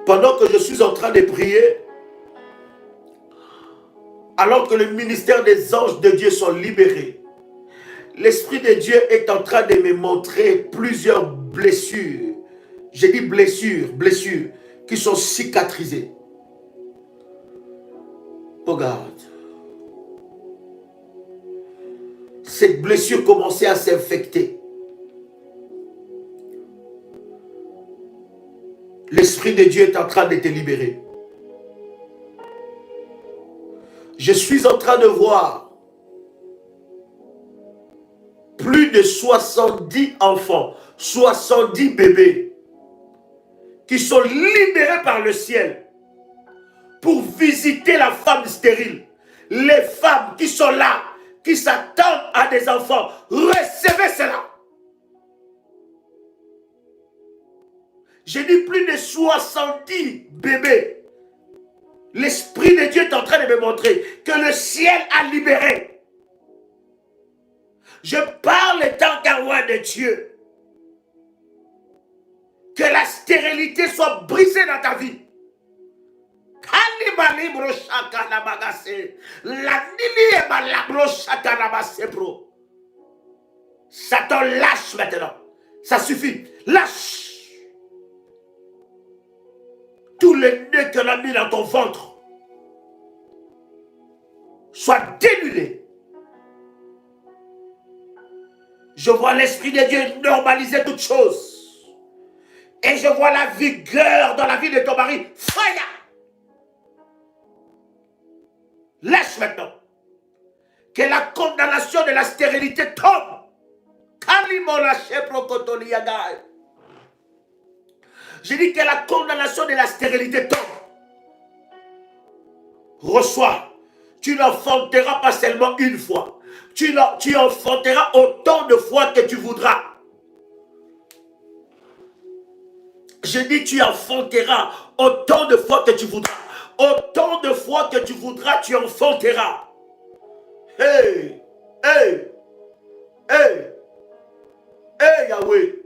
Pendant que je suis en train de prier, alors que le ministère des anges de Dieu sont libérés, l'Esprit de Dieu est en train de me montrer plusieurs blessures. J'ai dit blessures qui sont cicatrisées. Regarde. Cette blessure commençait à s'infecter. L'Esprit de Dieu est en train de te libérer. Je suis en train de voir plus de 70 enfants, 70 bébés qui sont libérés par le ciel pour visiter la femme stérile. Les femmes qui sont là, qui s'attendent à des enfants, recevez cela. J'ai dit plus de 70 bébés. L'Esprit de Dieu est en train de me montrer que le ciel a libéré. Je parle tant qu'un roi de Dieu. Que la stérilité soit brisée dans ta vie. Kanibali broshaka na bagase. La nili e la broshaka na basebro. Satan, lâche maintenant. Ça suffit. Lâche. Tous les nœuds qu'on a mis dans ton ventre soient dénudés. Je vois l'Esprit de Dieu normaliser toutes choses. Et je vois la vigueur dans la vie de ton mari. Fire! Lâche maintenant. Que la condamnation de la stérilité tombe. Je dis que la condamnation de la stérilité tombe. Reçois. Tu n'enfanteras pas seulement une fois. Tu enfanteras autant de fois que tu voudras. Je dis tu enfanteras autant de fois que tu voudras. Autant de fois que tu voudras, tu enfanteras. Hey! Hey! Hey! Hey Yahweh!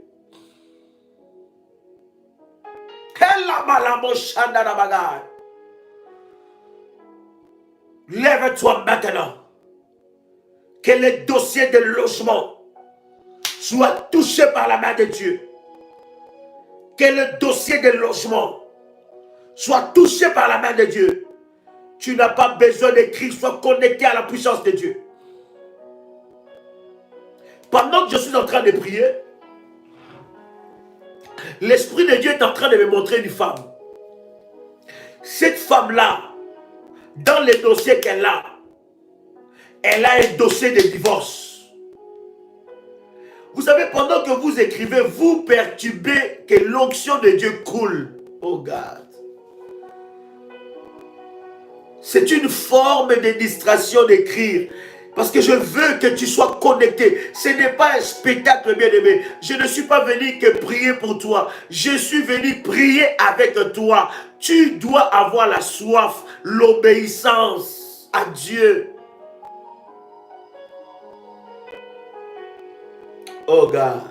Lève-toi maintenant. Que les dossiers de logement soient touchés par la main de Dieu. Que le dossier de logement soit touché par la main de Dieu. Tu n'as pas besoin d'écrire, sois connecté à la puissance de Dieu. Pendant que je suis en train de prier, l'Esprit de Dieu est en train de me montrer une femme. Cette femme-là, dans les dossiers qu'elle a, elle a un dossier de divorce. Vous savez, pendant que vous écrivez, vous perturbez que l'onction de Dieu coule. Oh God. C'est une forme de distraction d'écrire. Parce que je veux que tu sois connecté. Ce n'est pas un spectacle, bien-aimé. Je ne suis pas venu que prier pour toi. Je suis venu prier avec toi. Tu dois avoir la soif, l'obéissance à Dieu. Oh God.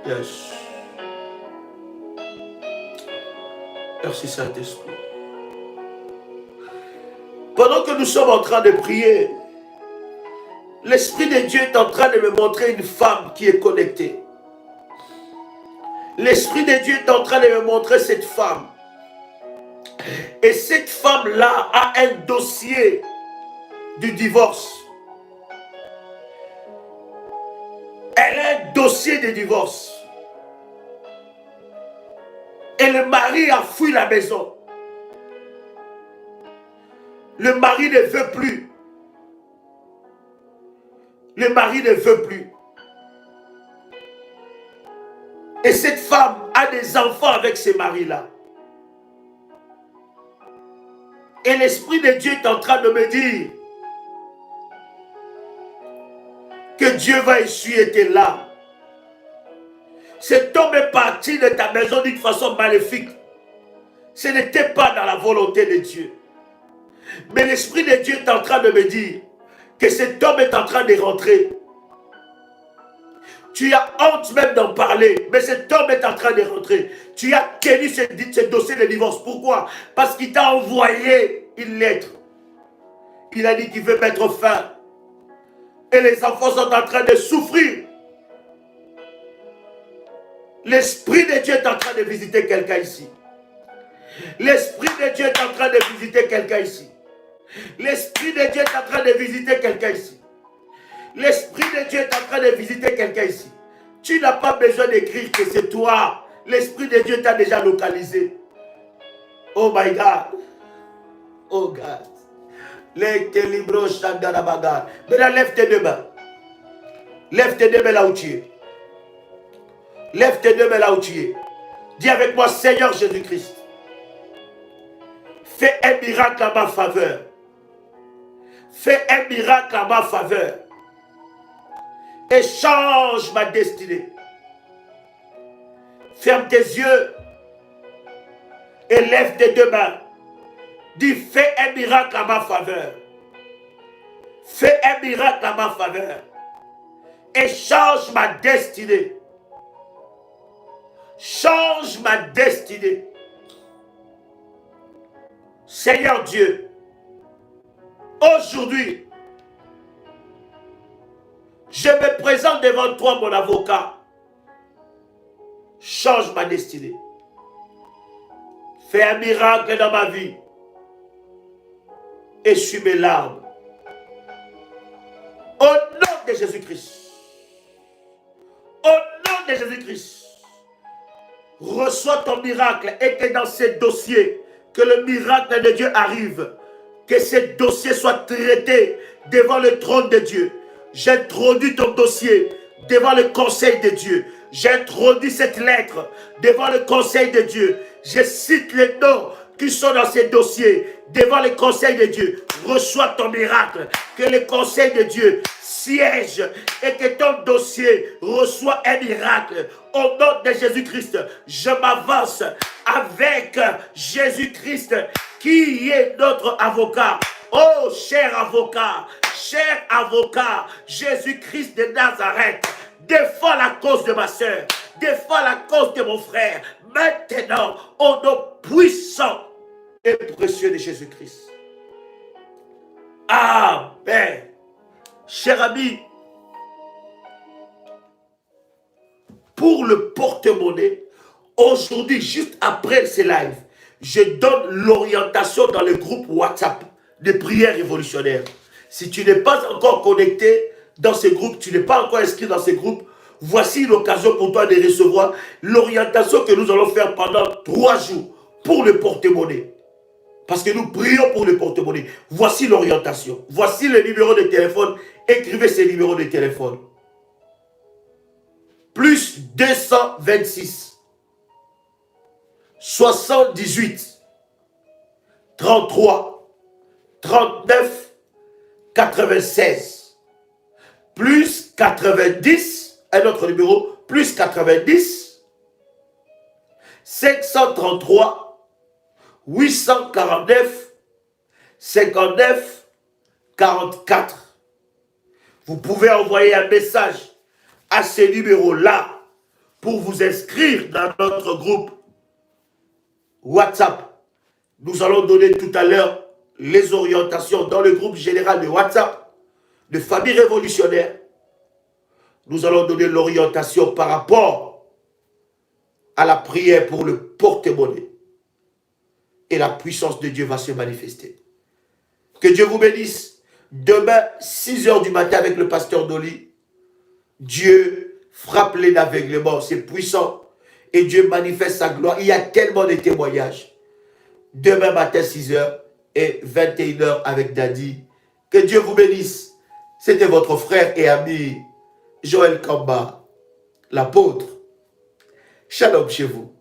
Yes. Merci Saint-Esprit. Pendant que nous sommes en train de prier, l'Esprit de Dieu est en train de me montrer une femme qui est connectée. L'Esprit de Dieu est en train de me montrer cette femme. Et cette femme-là a un dossier du divorce. Elle a un dossier de divorce. Et le mari a fui la maison. Le mari ne veut plus. Le mari ne veut plus. Et cette femme a des enfants avec ce mari-là. Et l'Esprit de Dieu est en train de me dire que Dieu va essuyer tes larmes. Cet homme est parti de ta maison d'une façon maléfique. Ce n'était pas dans la volonté de Dieu. Mais l'Esprit de Dieu est en train de me dire que cet homme est en train de rentrer. Tu as honte même d'en parler, mais cet homme est en train de rentrer. Tu as connu ce dossier de divorce. Pourquoi? Parce qu'il t'a envoyé une lettre. Il a dit qu'il veut mettre fin. Et les enfants sont en train de souffrir. L'Esprit de Dieu est en train de visiter quelqu'un ici. L'Esprit de Dieu est en train de visiter quelqu'un ici. L'Esprit de Dieu est en train de visiter quelqu'un ici. L'Esprit de Dieu est en train de visiter quelqu'un ici. Tu n'as pas besoin d'écrire que c'est toi. L'Esprit de Dieu t'a déjà localisé. Oh my God. Oh God. Maintenant, lève tes deux mains. Lève tes deux mains là où tu es. Lève tes deux mains là où tu es. Dis avec moi, Seigneur Jésus-Christ, fais un miracle à ma faveur. Fais un miracle à ma faveur. Et change ma destinée. Ferme tes yeux et lève tes deux mains. Dis, fais un miracle à ma faveur. Fais un miracle à ma faveur. Et change ma destinée. Change ma destinée. Seigneur Dieu, aujourd'hui, je me présente devant toi, mon avocat. Change ma destinée. Fais un miracle dans ma vie. Essuie mes larmes. Au nom de Jésus-Christ. Au nom de Jésus-Christ. Reçois ton miracle et que dans ces dossiers, que le miracle de Dieu arrive. Que ces dossiers soient traités devant le trône de Dieu. J'introduis ton dossier devant le conseil de Dieu. J'introduis cette lettre devant le conseil de Dieu. Je cite les noms qui sont dans ces dossiers devant le conseil de Dieu. Reçois ton miracle. Que le conseil de Dieu siège et que ton dossier reçoit un miracle. Au nom de Jésus-Christ, je m'avance avec Jésus-Christ qui est notre avocat. Oh, cher avocat, Jésus-Christ de Nazareth, défends la cause de ma soeur, défends la cause de mon frère, maintenant, au nom puissant et précieux de Jésus-Christ. Amen. Cher ami, pour le porte-monnaie, aujourd'hui, juste après ce live, je donne l'orientation dans le groupe WhatsApp de prières révolutionnaires. Si tu n'es pas encore connecté dans ce groupe, tu n'es pas encore inscrit dans ce groupe, voici l'occasion pour toi de recevoir l'orientation que nous allons faire pendant 3 jours pour le porte-monnaie. Parce que nous prions pour le porte-monnaie. Voici l'orientation. Voici le numéro de téléphone. Écrivez ces numéros de téléphone. Plus 226 78 33 39 96 plus 90, un autre numéro, plus 90 533 849 59 44. Vous pouvez envoyer un message à ces numéros-là pour vous inscrire dans notre groupe WhatsApp. Nous allons donner tout à l'heure les orientations dans le groupe général de WhatsApp de Famille Révolutionnaire. Nous allons donner l'orientation par rapport à la prière pour le porte-monnaie. Et la puissance de Dieu va se manifester. Que Dieu vous bénisse. Demain, 6 h du matin avec le pasteur Dolly, Dieu frappe les d'aveuglement. C'est puissant. Et Dieu manifeste sa gloire. Il y a tellement de témoignages. Demain matin, 6 h et 21 h avec Daddy. Que Dieu vous bénisse. C'était votre frère et ami Joël Kamba, l'apôtre. Shalom chez vous.